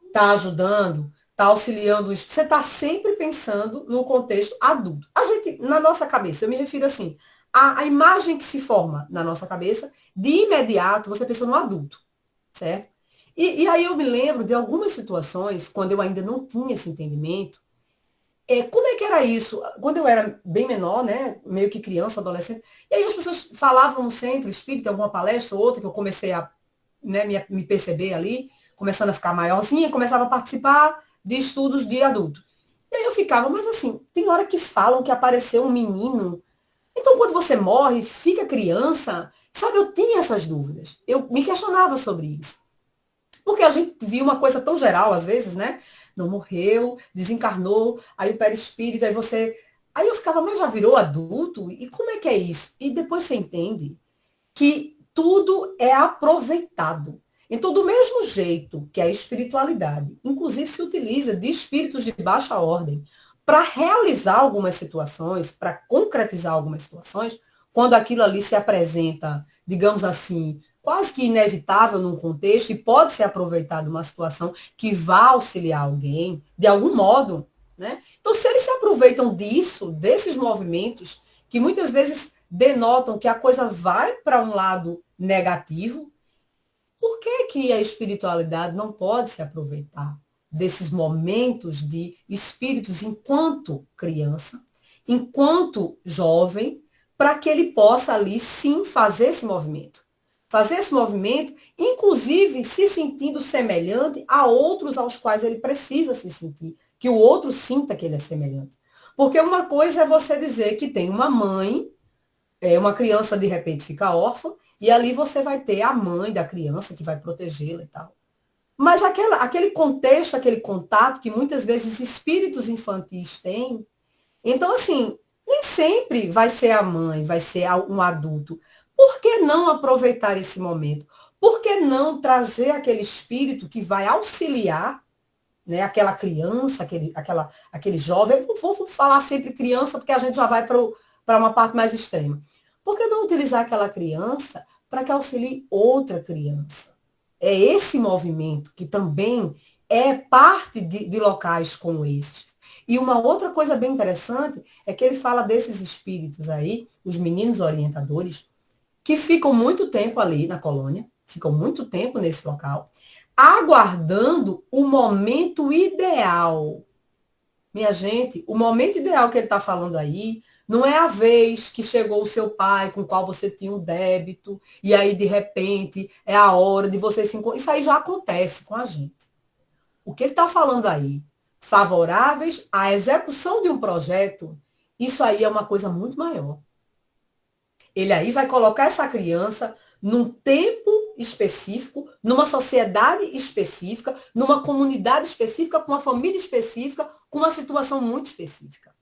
está ajudando, está auxiliando, você está sempre pensando no contexto adulto. A gente, na nossa cabeça, eu me refiro assim, a imagem que se forma na nossa cabeça, de imediato você pensa no adulto, certo? E aí eu me lembro de algumas situações, quando eu ainda não tinha esse entendimento, como é que era isso? Quando eu era bem menor, né, meio que criança, adolescente, e aí as pessoas falavam no centro espírita, alguma palestra ou outra, que eu comecei a, né, me perceber ali, começando a ficar maiorzinha, começava a participar de estudos de adulto. E aí eu ficava, mas assim, tem hora que falam que apareceu um menino, então quando você morre, fica criança, sabe, eu tinha essas dúvidas, eu me questionava sobre isso. Porque a gente viu uma coisa tão geral, às vezes, né? Não morreu, desencarnou, aí o perispírito, aí você... Aí eu ficava, mas já virou adulto? E como é que é isso? E depois você entende que tudo é aproveitado. Então, do mesmo jeito que a espiritualidade, inclusive se utiliza de espíritos de baixa ordem para realizar algumas situações, para concretizar algumas situações, quando aquilo ali se apresenta, digamos assim, quase que inevitável num contexto e pode ser aproveitado uma situação que vá auxiliar alguém, de algum modo, né? Então, se eles se aproveitam disso, desses movimentos, que muitas vezes denotam que a coisa vai para um lado negativo, por que que a espiritualidade não pode se aproveitar desses momentos de espíritos enquanto criança, enquanto jovem, para que ele possa ali sim fazer esse movimento? Fazer esse movimento, inclusive se sentindo semelhante a outros aos quais ele precisa se sentir, que o outro sinta que ele é semelhante. Porque uma coisa é você dizer que tem uma mãe, uma criança de repente fica órfã, e ali você vai ter a mãe da criança que vai protegê-la e tal. Mas aquele contexto, aquele contato que muitas vezes espíritos infantis têm, então assim, nem sempre vai ser a mãe, vai ser um adulto. Por que não aproveitar esse momento? Por que não trazer aquele espírito que vai auxiliar, né, aquela criança, aquele jovem? Vou falar sempre criança, porque a gente já vai para uma parte mais extrema. Por que não utilizar aquela criança para que auxilie outra criança? É esse movimento que também é parte de locais como esses. E uma outra coisa bem interessante é que ele fala desses espíritos aí, os meninos orientadores, que ficam muito tempo ali na colônia, ficam muito tempo nesse local, aguardando o momento ideal. Minha gente, o momento ideal que ele está falando aí não é a vez que chegou o seu pai com o qual você tinha um débito, e aí, de repente, é a hora de você se encontrar. Isso aí já acontece com a gente. O que ele está falando aí, favoráveis à execução de um projeto, isso aí é uma coisa muito maior. Ele aí vai colocar essa criança num tempo específico, numa sociedade específica, numa comunidade específica, com uma família específica, com uma situação muito específica.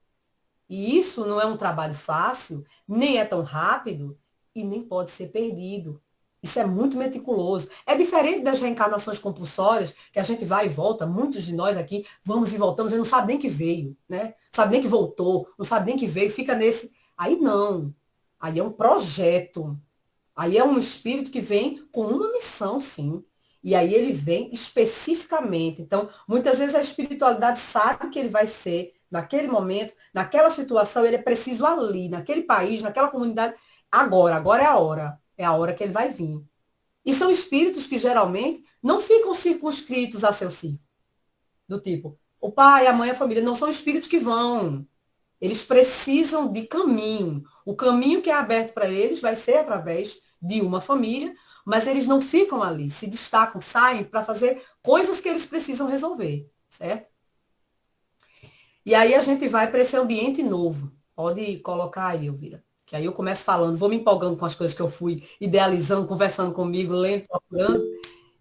E isso não é um trabalho fácil, nem é tão rápido e nem pode ser perdido. Isso é muito meticuloso. É diferente das reencarnações compulsórias, que a gente vai e volta, muitos de nós aqui vamos e voltamos, e não sabe nem que veio, né? Não sabe nem que voltou, não sabe nem que veio, fica nesse... Aí não. Aí é um projeto. Aí é um espírito que vem com uma missão, sim. E aí ele vem especificamente. Então, muitas vezes a espiritualidade sabe que ele vai ser, naquele momento, naquela situação, ele é preciso ali, naquele país, naquela comunidade, agora é a hora. É a hora que ele vai vir. E são espíritos que geralmente não ficam circunscritos a seu ciclo. Do tipo, o pai, a mãe, a família, não são espíritos que vão. Eles precisam de caminho. O caminho que é aberto para eles vai ser através de uma família, mas eles não ficam ali, se destacam, saem para fazer coisas que eles precisam resolver, certo? E aí a gente vai para esse ambiente novo. Pode colocar aí, Elvira. Que aí eu começo falando, vou me empolgando com as coisas que eu fui idealizando, conversando comigo, lendo, procurando.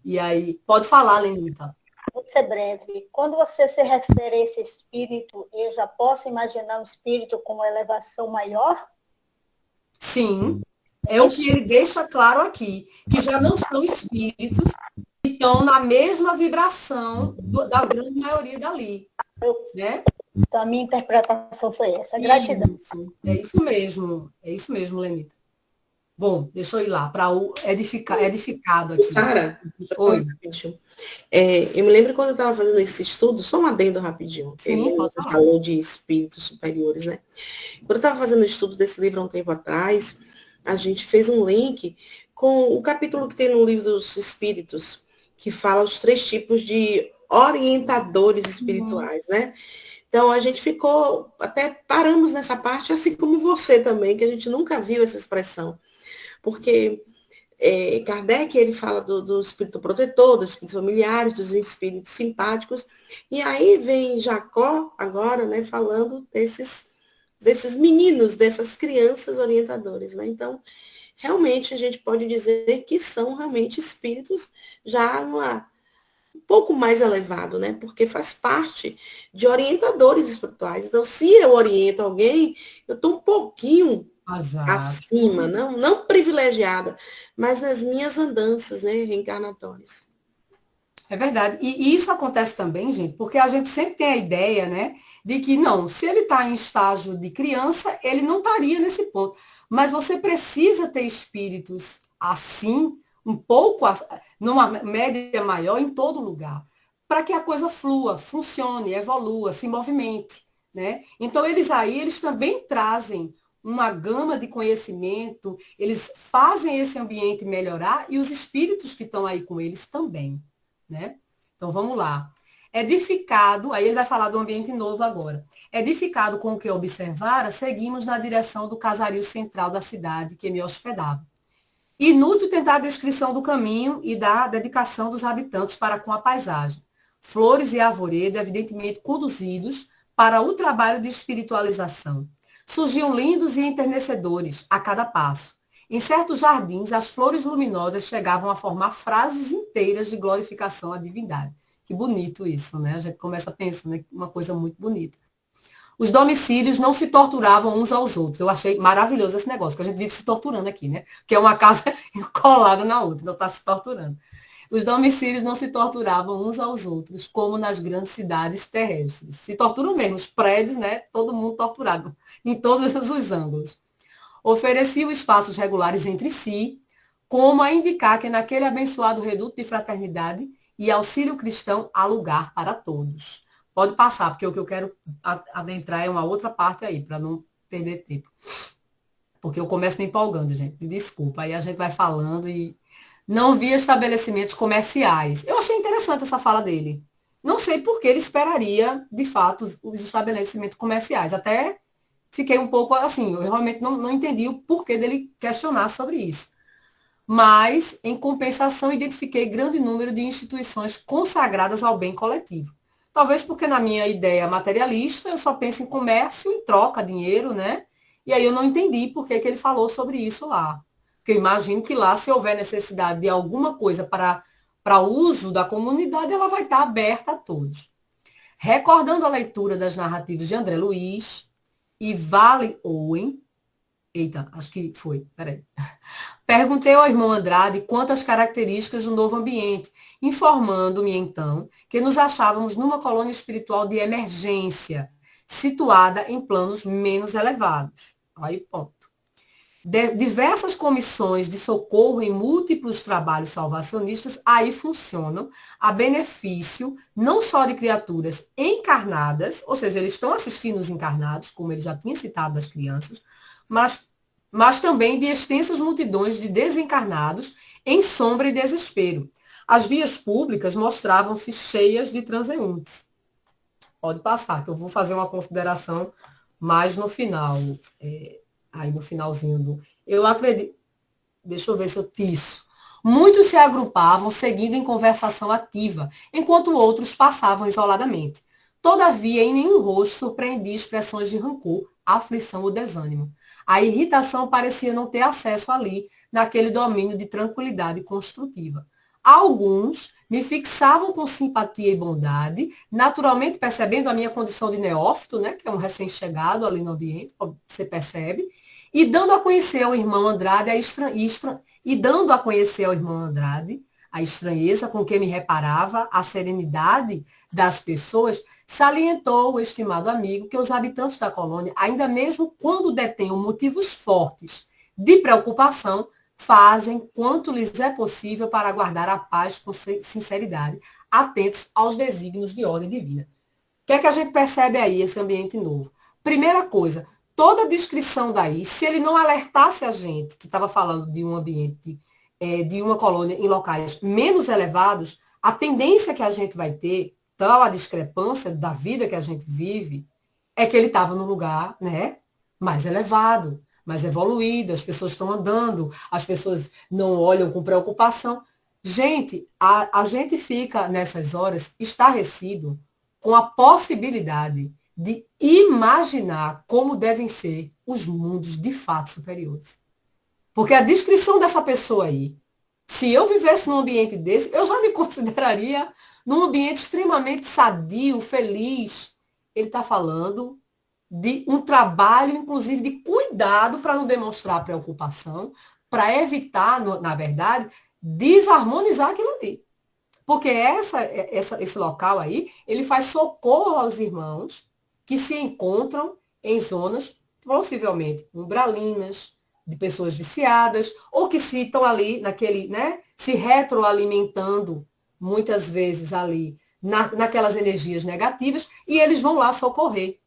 E aí, pode falar, Lenita. Vou ser breve. Quando você se refere a esse espírito, eu já posso imaginar um espírito com uma elevação maior? Sim, é o que ele deixa claro aqui, que já não são espíritos que estão na mesma vibração da grande maioria dali, né? Então, a minha interpretação foi essa. Gratidão. Isso é isso mesmo, Lenita. Bom, deixa eu ir lá, para o edificado aqui. Sara, oi. Eu me lembro quando eu estava fazendo esse estudo, só um adendo rapidinho. Sim, ele falou de espíritos superiores, né? Quando eu estava fazendo o estudo desse livro há um tempo atrás, a gente fez um link com o capítulo que tem no livro dos Espíritos, que fala os 3 tipos de orientadores espirituais, né? Então, a gente ficou, até paramos nessa parte, assim como você também, que a gente nunca viu essa expressão. Porque Kardec, ele fala do espírito protetor, dos espíritos familiares, dos espíritos simpáticos, e aí vem Jacó, agora, né, falando desses meninos, dessas crianças orientadores, né? Então, realmente, a gente pode dizer que são realmente espíritos já um pouco mais elevado, né? Porque faz parte de orientadores espirituais. Então, se eu oriento alguém, eu estou um pouquinho acima, não privilegiada, mas nas minhas andanças, né, reencarnatórias. É verdade. E isso acontece também, gente, porque a gente sempre tem a ideia, né, de que não, se ele está em estágio de criança, ele não estaria nesse ponto. Mas você precisa ter espíritos assim, um pouco, numa média maior, em todo lugar, para que a coisa flua, funcione, evolua, se movimente, né? Então, eles também trazem uma gama de conhecimento, eles fazem esse ambiente melhorar e os espíritos que estão aí com eles também, né? Então, vamos lá. Edificado, aí ele vai falar do ambiente novo agora. Edificado com o que observara, seguimos na direção do casario central da cidade que me hospedava. Inútil tentar a descrição do caminho e da dedicação dos habitantes para com a paisagem. Flores e arvoredo, evidentemente conduzidos para o trabalho de espiritualização. Surgiam lindos e enternecedores a cada passo. Em certos jardins, as flores luminosas chegavam a formar frases inteiras de glorificação à divindade. Que bonito isso, né? A gente começa a pensar, né? Uma coisa muito bonita. Os domicílios não se torturavam uns aos outros. Eu achei maravilhoso esse negócio, que a gente vive se torturando aqui, né? Porque é uma casa colada na outra, não está se torturando. Os domicílios não se torturavam uns aos outros, como nas grandes cidades terrestres. Se torturam mesmo, os prédios, né? Todo mundo torturado, em todos os ângulos. Ofereciam espaços regulares entre si, como a indicar que naquele abençoado reduto de fraternidade e auxílio cristão há lugar para todos. Pode passar, porque o que eu quero adentrar é uma outra parte aí, para não perder tempo. Porque eu começo me empolgando, gente. Desculpa. Aí a gente vai falando e não via estabelecimentos comerciais. Eu achei interessante essa fala dele. Não sei por que ele esperaria, de fato, os estabelecimentos comerciais. Até fiquei um pouco assim, eu realmente não entendi o porquê dele questionar sobre isso. Mas, em compensação, identifiquei grande número de instituições consagradas ao bem coletivo. Talvez porque na minha ideia materialista eu só penso em comércio, em troca, dinheiro, né? E aí eu não entendi por que ele falou sobre isso lá. Porque eu imagino que lá, se houver necessidade de alguma coisa para uso da comunidade, ela vai estar aberta a todos. Recordando a leitura das narrativas de André Luiz e Vale Owen, eita, acho que foi, peraí. Perguntei ao irmão Andrade quantas características do novo ambiente, informando-me então que nos achávamos numa colônia espiritual de emergência, situada em planos menos elevados. Aí, ponto. diversas comissões de socorro em múltiplos trabalhos salvacionistas aí funcionam a benefício não só de criaturas encarnadas, ou seja, eles estão assistindo os encarnados, como ele já tinha citado das crianças, mas também de extensas multidões de desencarnados em sombra e desespero. As vias públicas mostravam-se cheias de transeuntes. Pode passar, que eu vou fazer uma consideração mais no final, aí no finalzinho do... Eu acredito... Deixa eu ver se eu... Isso. Muitos se agrupavam seguindo em conversação ativa, enquanto outros passavam isoladamente. Todavia, em nenhum rosto surpreendia expressões de rancor, aflição ou desânimo. A irritação parecia não ter acesso ali, naquele domínio de tranquilidade construtiva. Alguns me fixavam com simpatia e bondade, naturalmente percebendo a minha condição de neófito, né, que é um recém-chegado ali no ambiente, você percebe, e dando a conhecer ao irmão Andrade a estranheza com que me reparava, a serenidade das pessoas, salientou o estimado amigo que os habitantes da colônia, ainda mesmo quando detenham motivos fortes de preocupação, fazem quanto lhes é possível para guardar a paz com sinceridade, atentos aos desígnios de ordem divina. O que é que a gente percebe aí, esse ambiente novo? Primeira coisa, toda a descrição daí, se ele não alertasse a gente, que estava falando de um ambiente, de uma colônia em locais menos elevados, a tendência que a gente vai ter, tal a discrepância da vida que a gente vive, é que ele estava num lugar, né, mais elevado, mais evoluído, as pessoas estão andando, as pessoas não olham com preocupação. Gente, a gente fica, nessas horas, estarrecido com a possibilidade de imaginar como devem ser os mundos de fato superiores. Porque a descrição dessa pessoa aí, se eu vivesse num ambiente desse, eu já me consideraria num ambiente extremamente sadio, feliz. Ele está falando de um trabalho, inclusive, de cuidado para não demonstrar preocupação, para evitar, na verdade, desarmonizar aquilo ali. Porque esse local aí, ele faz socorro aos irmãos que se encontram em zonas, possivelmente, umbralinas, de pessoas viciadas, ou que se estão ali naquele, né, se retroalimentando, muitas vezes ali, naquelas energias negativas, e eles vão lá socorrer.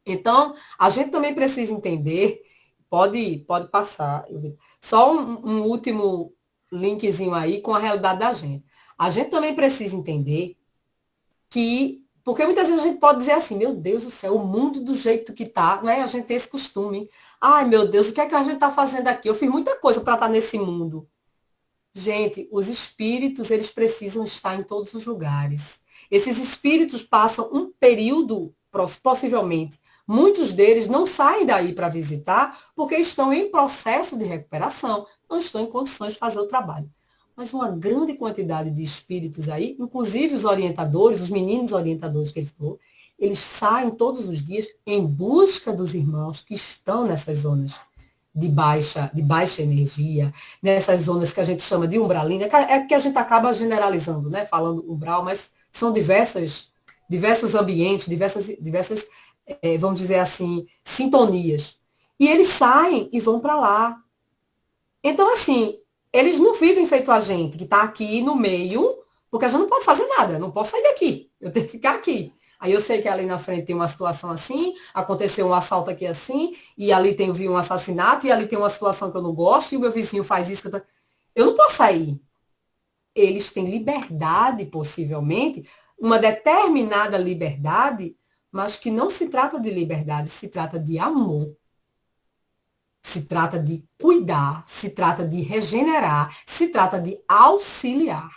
Então, a gente também precisa entender, pode passar, só um último linkzinho aí com a realidade da gente. A gente também precisa entender que, porque muitas vezes a gente pode dizer assim, meu Deus do céu, o mundo do jeito que está, né? A gente tem esse costume. Ai, meu Deus, o que é que a gente está fazendo aqui? Eu fiz muita coisa para estar nesse mundo. Gente, os espíritos, eles precisam estar em todos os lugares. Esses espíritos passam um período, possivelmente, muitos deles não saem daí para visitar porque estão em processo de recuperação, não estão em condições de fazer o trabalho. Mas uma grande quantidade de espíritos aí, inclusive os orientadores, os meninos orientadores que ele falou, eles saem todos os dias em busca dos irmãos que estão nessas zonas de baixa energia, nessas zonas que a gente chama de umbralina, é que a gente acaba generalizando, né? Falando umbral, mas são diversos ambientes, diversas vamos dizer assim, sintonias. E eles saem e vão para lá. Então, assim, eles não vivem feito a gente, que está aqui no meio, porque a gente não pode fazer nada, eu não posso sair daqui, eu tenho que ficar aqui. Aí eu sei que ali na frente tem uma situação assim, aconteceu um assalto aqui assim, e ali tem um assassinato, e ali tem uma situação que eu não gosto, e o meu vizinho faz isso que eu não posso sair. Eles têm liberdade, possivelmente, uma determinada liberdade, mas que não se trata de liberdade, se trata de amor. Se trata de cuidar, se trata de regenerar, se trata de auxiliar.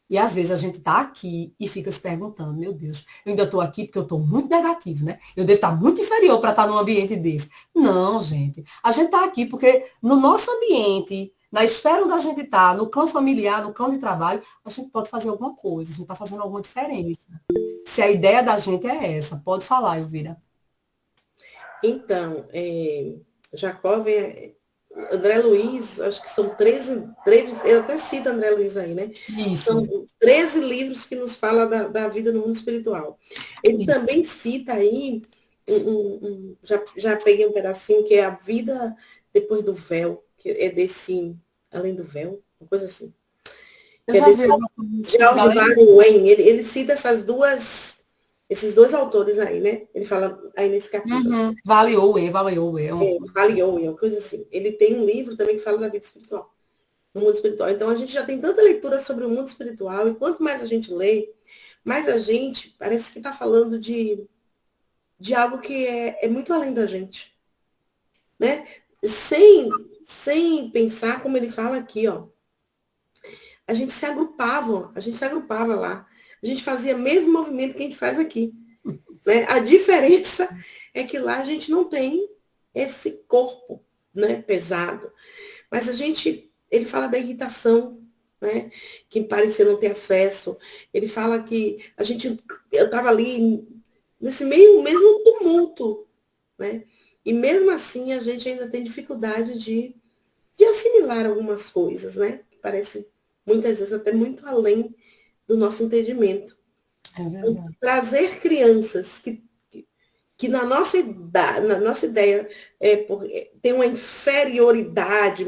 E às vezes a gente está aqui e fica se perguntando, meu Deus, eu ainda estou aqui porque eu estou muito negativo, né? Eu devo estar muito inferior para estar num ambiente desse. Não, gente. A gente está aqui porque no nosso ambiente, na esfera onde a gente está, no clã familiar, no clã de trabalho, a gente pode fazer alguma coisa, a gente está fazendo alguma diferença. Se a ideia da gente é essa, pode falar, Elvira. Então, Jacó vem... André Luiz, acho que são 13, eu até cito André Luiz aí, né? Isso. São 13 livros que nos falam da vida no mundo espiritual. Ele Isso. também cita aí, já peguei um pedacinho, que é a vida depois do véu, que é desse Além do Véu, uma coisa assim. Eu Que é já desse vi alguma coisa assim, George Varon Wayne. Ele cita esses dois autores aí, né? Ele fala aí nesse capítulo. Vale Owe. Vale Owen, uma coisa assim. Ele tem um livro também que fala da vida espiritual, do mundo espiritual. Então, a gente já tem tanta leitura sobre o mundo espiritual, e quanto mais a gente lê, mais a gente parece que está falando de algo que é muito além da gente, né? Sem pensar, como ele fala aqui, ó. A gente se agrupava lá. A gente fazia o mesmo movimento que a gente faz aqui, né? A diferença é que lá a gente não tem esse corpo, né, pesado. Mas ele fala da irritação, né, que parecia não ter acesso. Ele fala que eu estava ali nesse mesmo tumulto, né? E mesmo assim a gente ainda tem dificuldade de assimilar algumas coisas, né? Que parece muitas vezes até muito além do nosso entendimento. É verdade. Trazer crianças que na nossa ideia tem uma inferioridade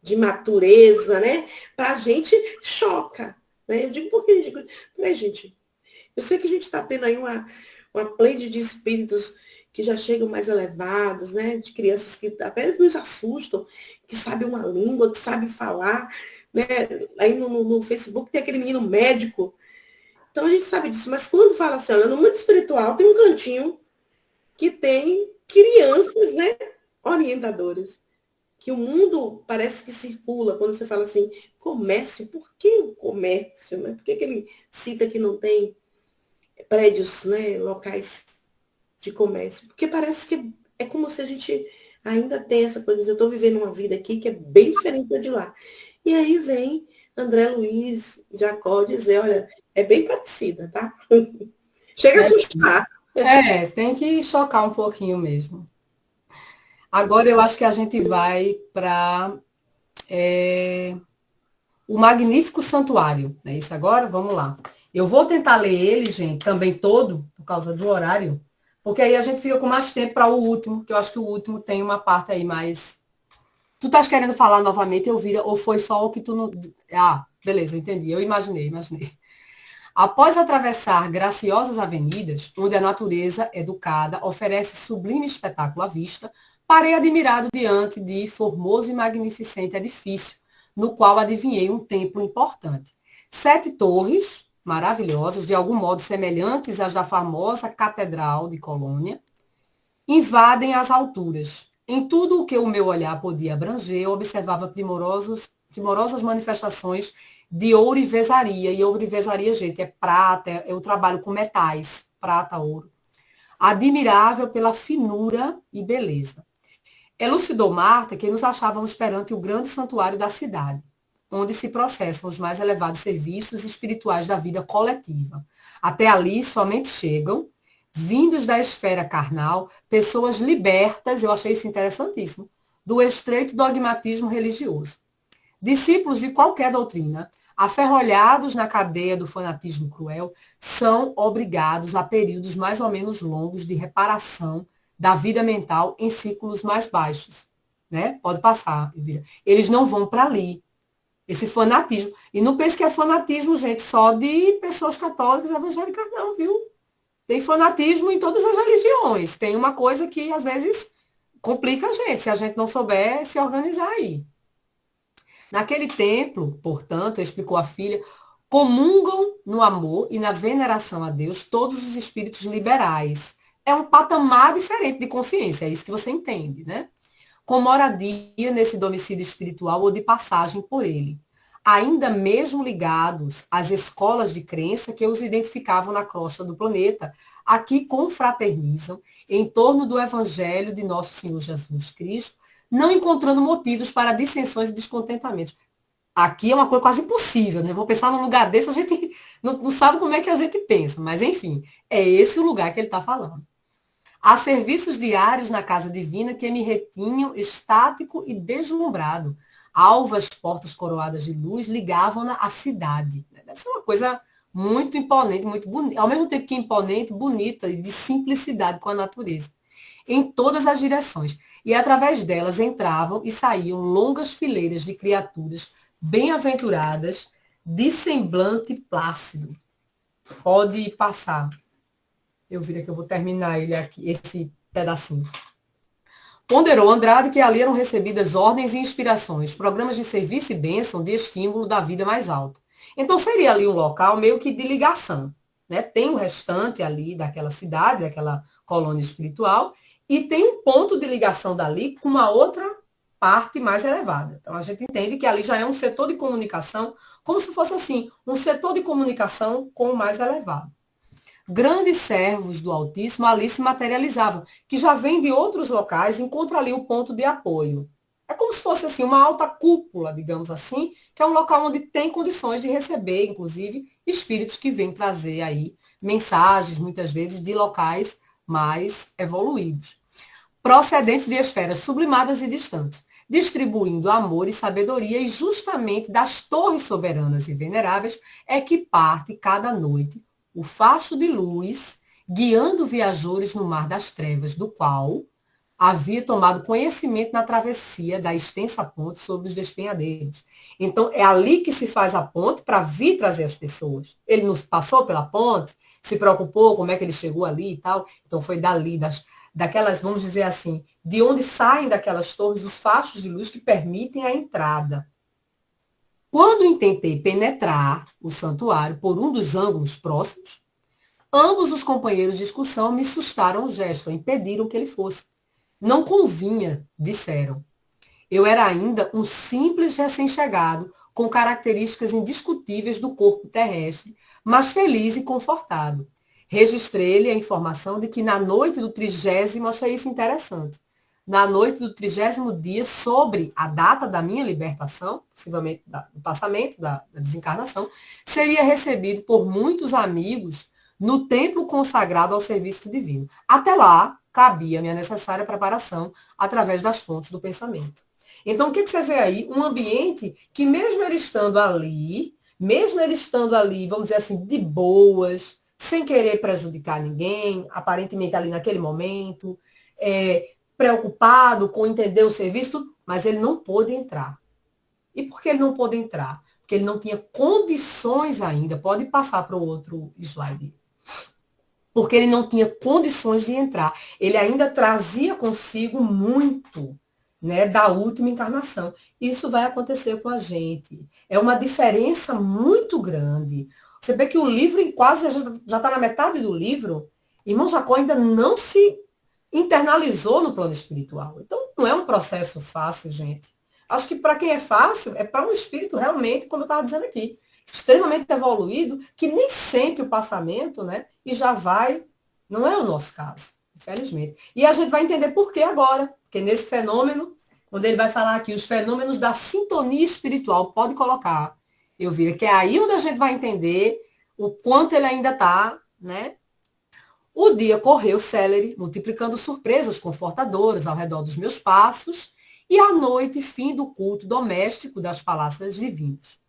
de natureza, né? Para a gente choca. Né? Eu digo porque, peraí, gente, eu sei que a gente está tendo aí uma pleide de espíritos que já chegam mais elevados, né? De crianças que até nos assustam, que sabem uma língua, que sabem falar, né? Aí no Facebook tem aquele menino médico. Então a gente sabe disso, mas quando fala assim, olha, no mundo espiritual tem um cantinho que tem crianças, né, orientadoras. Que o mundo parece que circula quando você fala assim, comércio, por que o comércio? Né? Por que ele cita que não tem prédios, né, locais de comércio? Porque parece que é como se a gente ainda tem essa coisa, eu estou vivendo uma vida aqui que é bem diferente da de lá. E aí vem André Luiz Jacó dizer, olha, é bem parecida, tá? Chega a assustar. Tem que chocar um pouquinho mesmo. Agora eu acho que a gente vai para o Magnífico Santuário. É isso agora? Vamos lá. Eu vou tentar ler ele, gente, também todo, por causa do horário, porque aí a gente fica com mais tempo para o último, que eu acho que o último tem uma parte aí mais... Tu estás querendo falar novamente, Elvira, ou foi só o que tu não... Ah, beleza, entendi. Eu imaginei. Após atravessar graciosas avenidas, onde a natureza educada oferece sublime espetáculo à vista, parei admirado diante de formoso e magnificente edifício, no qual adivinhei um templo importante. 7 torres maravilhosas, de algum modo semelhantes às da famosa Catedral de Colônia, invadem as alturas. Em tudo o que o meu olhar podia abranger, eu observava primorosas manifestações de ourivesaria. E ourivesaria, gente, é prata, eu trabalho com metais, prata, ouro. Admirável pela finura e beleza. Elucidou Marta que nos achávamos perante o grande santuário da cidade, onde se processam os mais elevados serviços espirituais da vida coletiva. Até ali somente chegam, vindos da esfera carnal, pessoas libertas, eu achei isso interessantíssimo, do estreito dogmatismo religioso. Discípulos de qualquer doutrina, aferrolhados na cadeia do fanatismo cruel, são obrigados a períodos mais ou menos longos de reparação da vida mental em ciclos mais baixos. Né? Pode passar, Elvira. Eles não vão para ali. Esse fanatismo. E não pense que é fanatismo, gente, só de pessoas católicas evangélicas, não, viu? Tem fanatismo em todas as religiões. Tem uma coisa que, às vezes, complica a gente, se a gente não souber se organizar aí. Naquele templo, portanto, explicou a filha, comungam no amor e na veneração a Deus todos os espíritos liberais. É um patamar diferente de consciência, é isso que você entende, né? Com moradia nesse domicílio espiritual ou de passagem por ele. Ainda mesmo ligados às escolas de crença que os identificavam na crosta do planeta, aqui confraternizam em torno do Evangelho de Nosso Senhor Jesus Cristo, não encontrando motivos para dissensões e descontentamentos. Aqui é uma coisa quase impossível, né? Vou pensar num lugar desse, a gente não sabe como é que a gente pensa, mas enfim, é esse o lugar que ele está falando. Há serviços diários na casa divina que me retinham estático e deslumbrado. Alvas portas coroadas de luz ligavam-na à cidade. Deve ser uma coisa muito imponente, muito bonita, ao mesmo tempo que imponente, bonita e de simplicidade com a natureza. em todas as direções, e através delas entravam e saíam longas fileiras de criaturas bem-aventuradas, de semblante plácido. Pode passar. Eu vira que eu vou terminar ele aqui, esse pedacinho. Ponderou Andrade que ali eram recebidas ordens e inspirações, programas de serviço e bênção de estímulo da vida mais alta. Então seria ali um local meio que de ligação, né? Tem o restante ali daquela cidade, daquela colônia espiritual, e tem um ponto de ligação dali com uma outra parte mais elevada. Então a gente entende que ali já é um setor de comunicação, como se fosse assim, um setor de comunicação com o mais elevado. Grandes servos do Altíssimo ali se materializavam, que já vêm de outros locais, encontram ali o ponto de apoio. É como se fosse assim, uma alta cúpula, digamos assim, que é um local onde tem condições de receber, inclusive, espíritos que vêm trazer aí mensagens, muitas vezes, de locais mais evoluídos, procedentes de esferas sublimadas e distantes, distribuindo amor e sabedoria, e justamente das torres soberanas e veneráveis é que parte cada noite o facho de luz, guiando viajores no mar das trevas, do qual havia tomado conhecimento na travessia da extensa ponte sobre os despenhadeiros. Então, é ali que se faz a ponte para vir trazer as pessoas. Ele não passou pela ponte, se preocupou como é que ele chegou ali e tal. Então, foi dali, daquelas, vamos dizer assim, de onde saem daquelas torres os fachos de luz que permitem a entrada. Quando intentei penetrar o santuário por um dos ângulos próximos, ambos os companheiros de discussão me sustaram o gesto, impediram que ele fosse. Não convinha, disseram. Eu era ainda um simples recém-chegado, com características indiscutíveis do corpo terrestre, mas feliz e confortado. Registrei-lhe a informação de que na noite do 30º, achei isso interessante, na noite do 30º dia, sobre a data da minha libertação, possivelmente do passamento, da desencarnação, seria recebido por muitos amigos no templo consagrado ao serviço divino. Até lá, cabia-me a necessária preparação através das fontes do pensamento. Então, o que você vê aí? Um ambiente que, mesmo ele estando ali, vamos dizer assim, de boas, sem querer prejudicar ninguém, aparentemente ali naquele momento, preocupado com entender o serviço, mas ele não pôde entrar. E por que ele não pôde entrar? Porque ele não tinha condições ainda. Pode passar para o outro slide. Porque ele não tinha condições de entrar. Ele ainda trazia consigo muito, né, da última encarnação. Isso vai acontecer com a gente. É uma diferença muito grande. Você vê que o livro quase já está na metade do livro. Irmão Jacó ainda não se internalizou no plano espiritual. Então, não é um processo fácil, gente. Acho que para quem é fácil, é para um espírito realmente, como eu estava dizendo aqui, extremamente evoluído, que nem sente o passamento, né? E já vai. Não é o nosso caso, infelizmente. E a gente vai entender por que agora. Porque nesse fenômeno, quando ele vai falar aqui, os fenômenos da sintonia espiritual, pode colocar, eu vi, que é aí onde a gente vai entender o quanto ele ainda está, né? O dia correu célere, multiplicando surpresas confortadoras ao redor dos meus passos, e à noite, fim do culto doméstico das palácias divinas.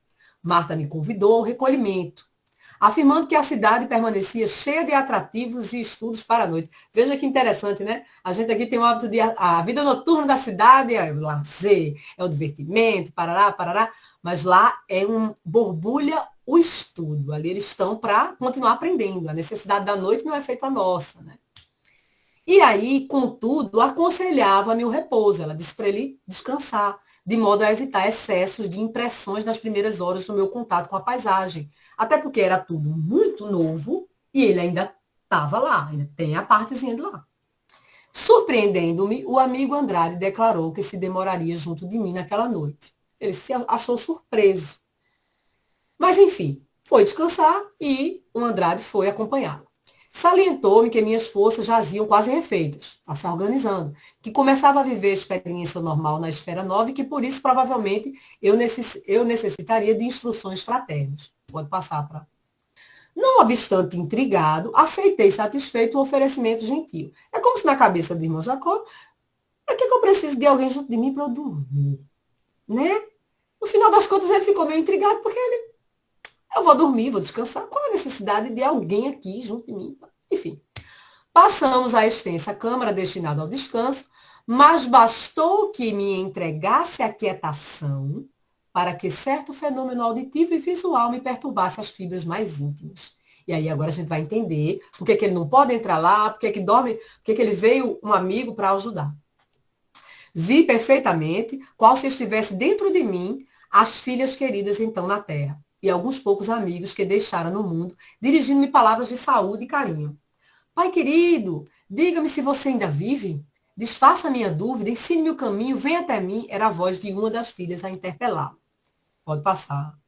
Marta me convidou ao recolhimento, afirmando que a cidade permanecia cheia de atrativos e estudos para a noite. Veja que interessante, né? A gente aqui tem o hábito de a vida noturna da cidade, é o lazer, é o divertimento, parará, parará, mas lá é um borbulha o estudo. Ali eles estão para continuar aprendendo. A necessidade da noite não é feita nossa, né? E aí, contudo, aconselhava-me o repouso. Ela disse para ele descansar, de modo a evitar excessos de impressões nas primeiras horas do meu contato com a paisagem. Até porque era tudo muito novo e ele ainda estava lá, ainda tem a partezinha de lá. Surpreendendo-me, o amigo Andrade declarou que se demoraria junto de mim naquela noite. Ele se achou surpreso. Mas, enfim, foi descansar e o Andrade foi acompanhá-lo. Salientou-me que minhas forças jaziam quase refeitas, a se organizando, que começava a viver a experiência normal na esfera 9 e que, por isso, provavelmente, eu necessitaria de instruções fraternas. Pode passar para... Não obstante intrigado, aceitei satisfeito o oferecimento gentil. É como se na cabeça do irmão Jacó, para que eu preciso de alguém junto de mim para eu dormir? Né? No final das contas, ele ficou meio intrigado, porque eu vou dormir, vou descansar. Qual a necessidade de alguém aqui junto de mim? Enfim. Passamos à extensa câmara destinada ao descanso, mas bastou que me entregasse a quietação para que certo fenômeno auditivo e visual me perturbasse as fibras mais íntimas. E aí agora a gente vai entender por que ele não pode entrar lá, por que dorme, por que ele veio um amigo para ajudar. Vi perfeitamente, qual se estivesse dentro de mim, as filhas queridas então na terra, e alguns poucos amigos que deixaram no mundo, dirigindo-me palavras de saúde e carinho. Pai querido, diga-me se você ainda vive. Desfaça a minha dúvida, ensine-me o caminho, venha até mim, era a voz de uma das filhas a interpelá-lo. Pode passar.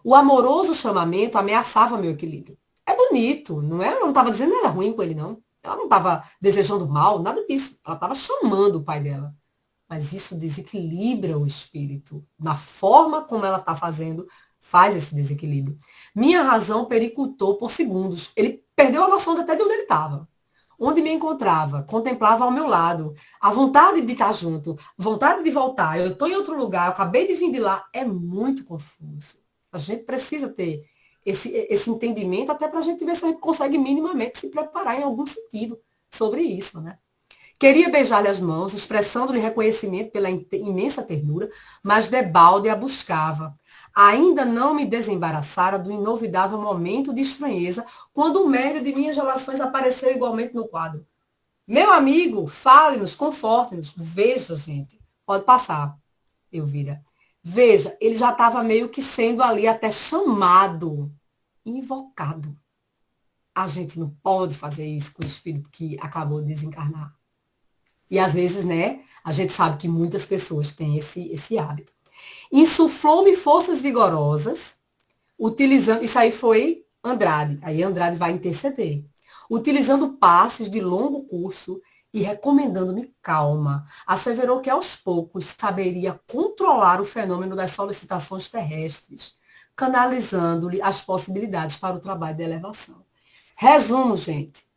O amoroso chamamento ameaçava meu equilíbrio. É bonito, não é? Ela não estava dizendo nada ruim com ele, não. Ela não estava desejando mal, nada disso. Ela estava chamando o pai dela. Mas isso desequilibra o espírito. Na forma como ela está fazendo, faz esse desequilíbrio. Minha razão pericultou por segundos. Ele perdeu a noção até de onde ele estava. Onde me encontrava, contemplava ao meu lado. A vontade de estar junto, vontade de voltar. Eu estou em outro lugar, eu acabei de vir de lá. É muito confuso. A gente precisa ter esse entendimento até para a gente ver se a gente consegue minimamente se preparar em algum sentido sobre isso, né? Queria beijar-lhe as mãos, expressando-lhe reconhecimento pela imensa ternura, mas debalde a buscava. Ainda não me desembaraçara do inovidável momento de estranheza, quando o médio de minhas relações apareceu igualmente no quadro. Meu amigo, fale-nos, conforte-nos. Veja, gente, pode passar, Elvira. Veja, ele já estava meio que sendo ali até chamado, invocado. A gente não pode fazer isso com o espírito que acabou de desencarnar. E às vezes, né, a gente sabe que muitas pessoas têm esse hábito. Insuflou-me forças vigorosas, utilizando, isso aí foi Andrade, aí Andrade vai interceder, utilizando passes de longo curso e recomendando-me calma. Asseverou que aos poucos saberia controlar o fenômeno das solicitações terrestres, canalizando-lhe as possibilidades para o trabalho de elevação. Resumo, gente.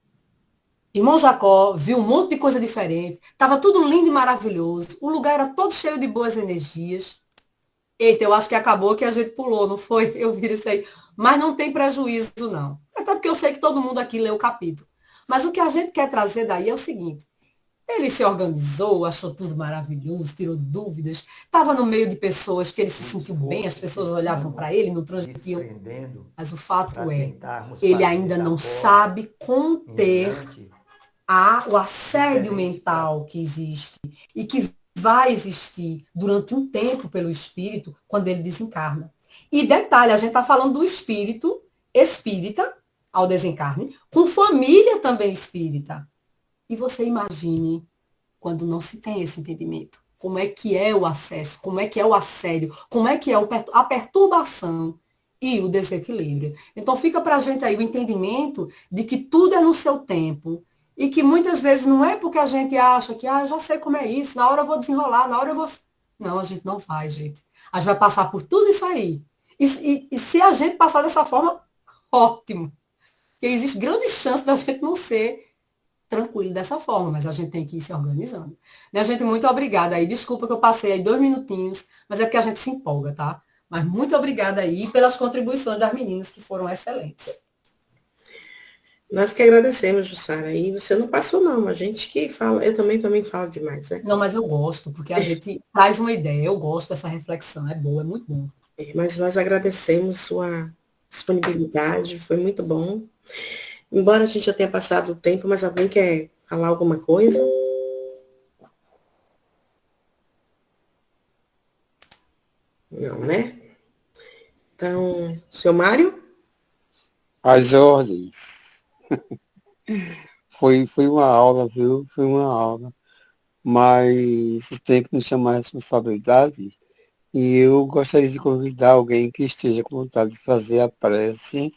Irmão Jacó viu um monte de coisa diferente, estava tudo lindo e maravilhoso, o lugar era todo cheio de boas energias. Eita, eu acho que acabou que a gente pulou, não foi? Eu vi isso aí. Mas não tem prejuízo, não. Até porque eu sei que todo mundo aqui leu o capítulo. Mas o que a gente quer trazer daí é o seguinte. Ele se organizou, achou tudo maravilhoso, tirou dúvidas, estava no meio de pessoas que ele se sentiu bem, as pessoas olhavam para ele, não transmitiam. Mas o fato é, ele ainda não sabe conter o assédio mental que existe e que vai existir durante um tempo pelo espírito quando ele desencarna. E detalhe, a gente está falando do espírito espírita ao desencarne, com família também espírita. E você imagine quando não se tem esse entendimento. Como é que é o acesso, como é que é o assédio, como é que é a perturbação e o desequilíbrio. Então fica para a gente aí o entendimento de que tudo é no seu tempo e que muitas vezes não é porque a gente acha que eu já sei como é isso, na hora eu vou desenrolar, na hora eu vou... Não, a gente não vai, gente. A gente vai passar por tudo isso aí. E se a gente passar dessa forma, ótimo. Porque existe grande chance da gente não ser tranquilo dessa forma, mas a gente tem que ir se organizando. Minha gente, muito obrigada aí. Desculpa que eu passei aí 2 minutinhos, mas é porque a gente se empolga, tá? Mas muito obrigada aí pelas contribuições das meninas que foram excelentes. Nós que agradecemos, Jussara. E você não passou, não. A gente que fala, eu também falo demais, né? Não, mas eu gosto, porque a gente traz uma ideia. Eu gosto dessa reflexão. É boa, é muito bom. Mas nós agradecemos sua disponibilidade, foi muito bom. Embora a gente já tenha passado o tempo, mas alguém quer falar alguma coisa? Não, né? Então, seu Mário? As ordens. Foi uma aula, viu? Foi uma aula. Mas o tempo nos chama a responsabilidade e eu gostaria de convidar alguém que esteja com vontade de fazer a prece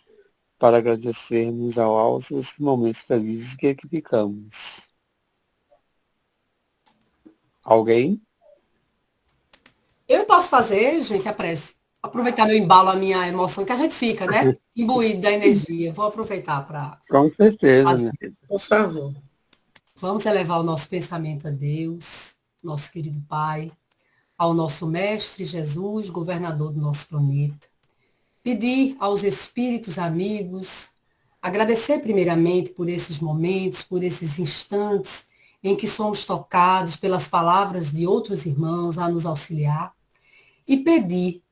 para agradecermos ao alto esses momentos felizes que aqui ficamos. Alguém? Eu posso fazer, gente, a prece. Aproveitar meu embalo, a minha emoção, que a gente fica, né? Imbuído da energia. Vou aproveitar para Com certeza, fazer. né? Por favor. Vamos elevar o nosso pensamento a Deus, nosso querido Pai, ao nosso Mestre Jesus, governador do nosso planeta. Pedir aos espíritos amigos, Agradecer primeiramente por esses momentos, por esses instantes em que somos tocados pelas palavras de outros irmãos a nos auxiliar e pedir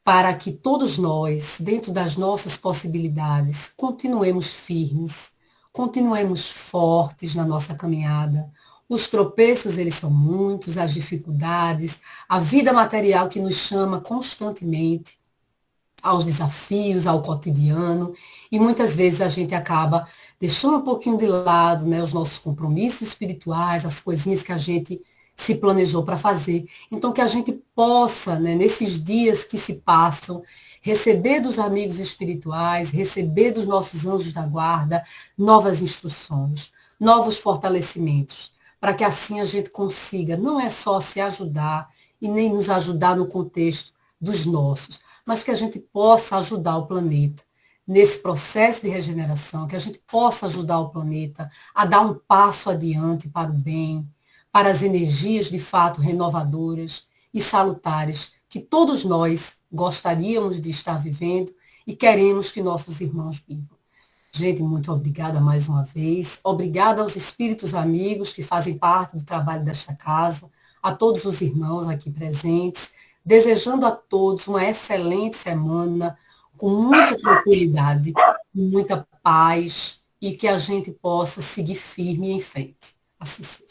para que todos nós, dentro das nossas possibilidades, continuemos firmes, continuemos fortes na nossa caminhada. Os tropeços, eles são muitos, as dificuldades, a vida material que nos chama constantemente aos desafios, ao cotidiano, e muitas vezes a gente acaba deixando um pouquinho de lado, né, os nossos compromissos espirituais, as coisinhas que a gente se planejou para fazer. Então, que a gente possa, né, nesses dias que se passam, receber dos amigos espirituais, receber dos nossos anjos da guarda novas instruções, novos fortalecimentos, para que assim a gente consiga, não é só se ajudar e nem nos ajudar no contexto dos nossos, mas que a gente possa ajudar o planeta nesse processo de regeneração, que a gente possa ajudar o planeta a dar um passo adiante para o bem, para as energias de fato renovadoras e salutares que todos nós gostaríamos de estar vivendo e queremos que nossos irmãos vivam. Gente, muito obrigada mais uma vez. Obrigada aos espíritos amigos que fazem parte do trabalho desta casa, a todos os irmãos aqui presentes, desejando a todos uma excelente semana, com muita tranquilidade, com muita paz e que a gente possa seguir firme em frente. Assim seja.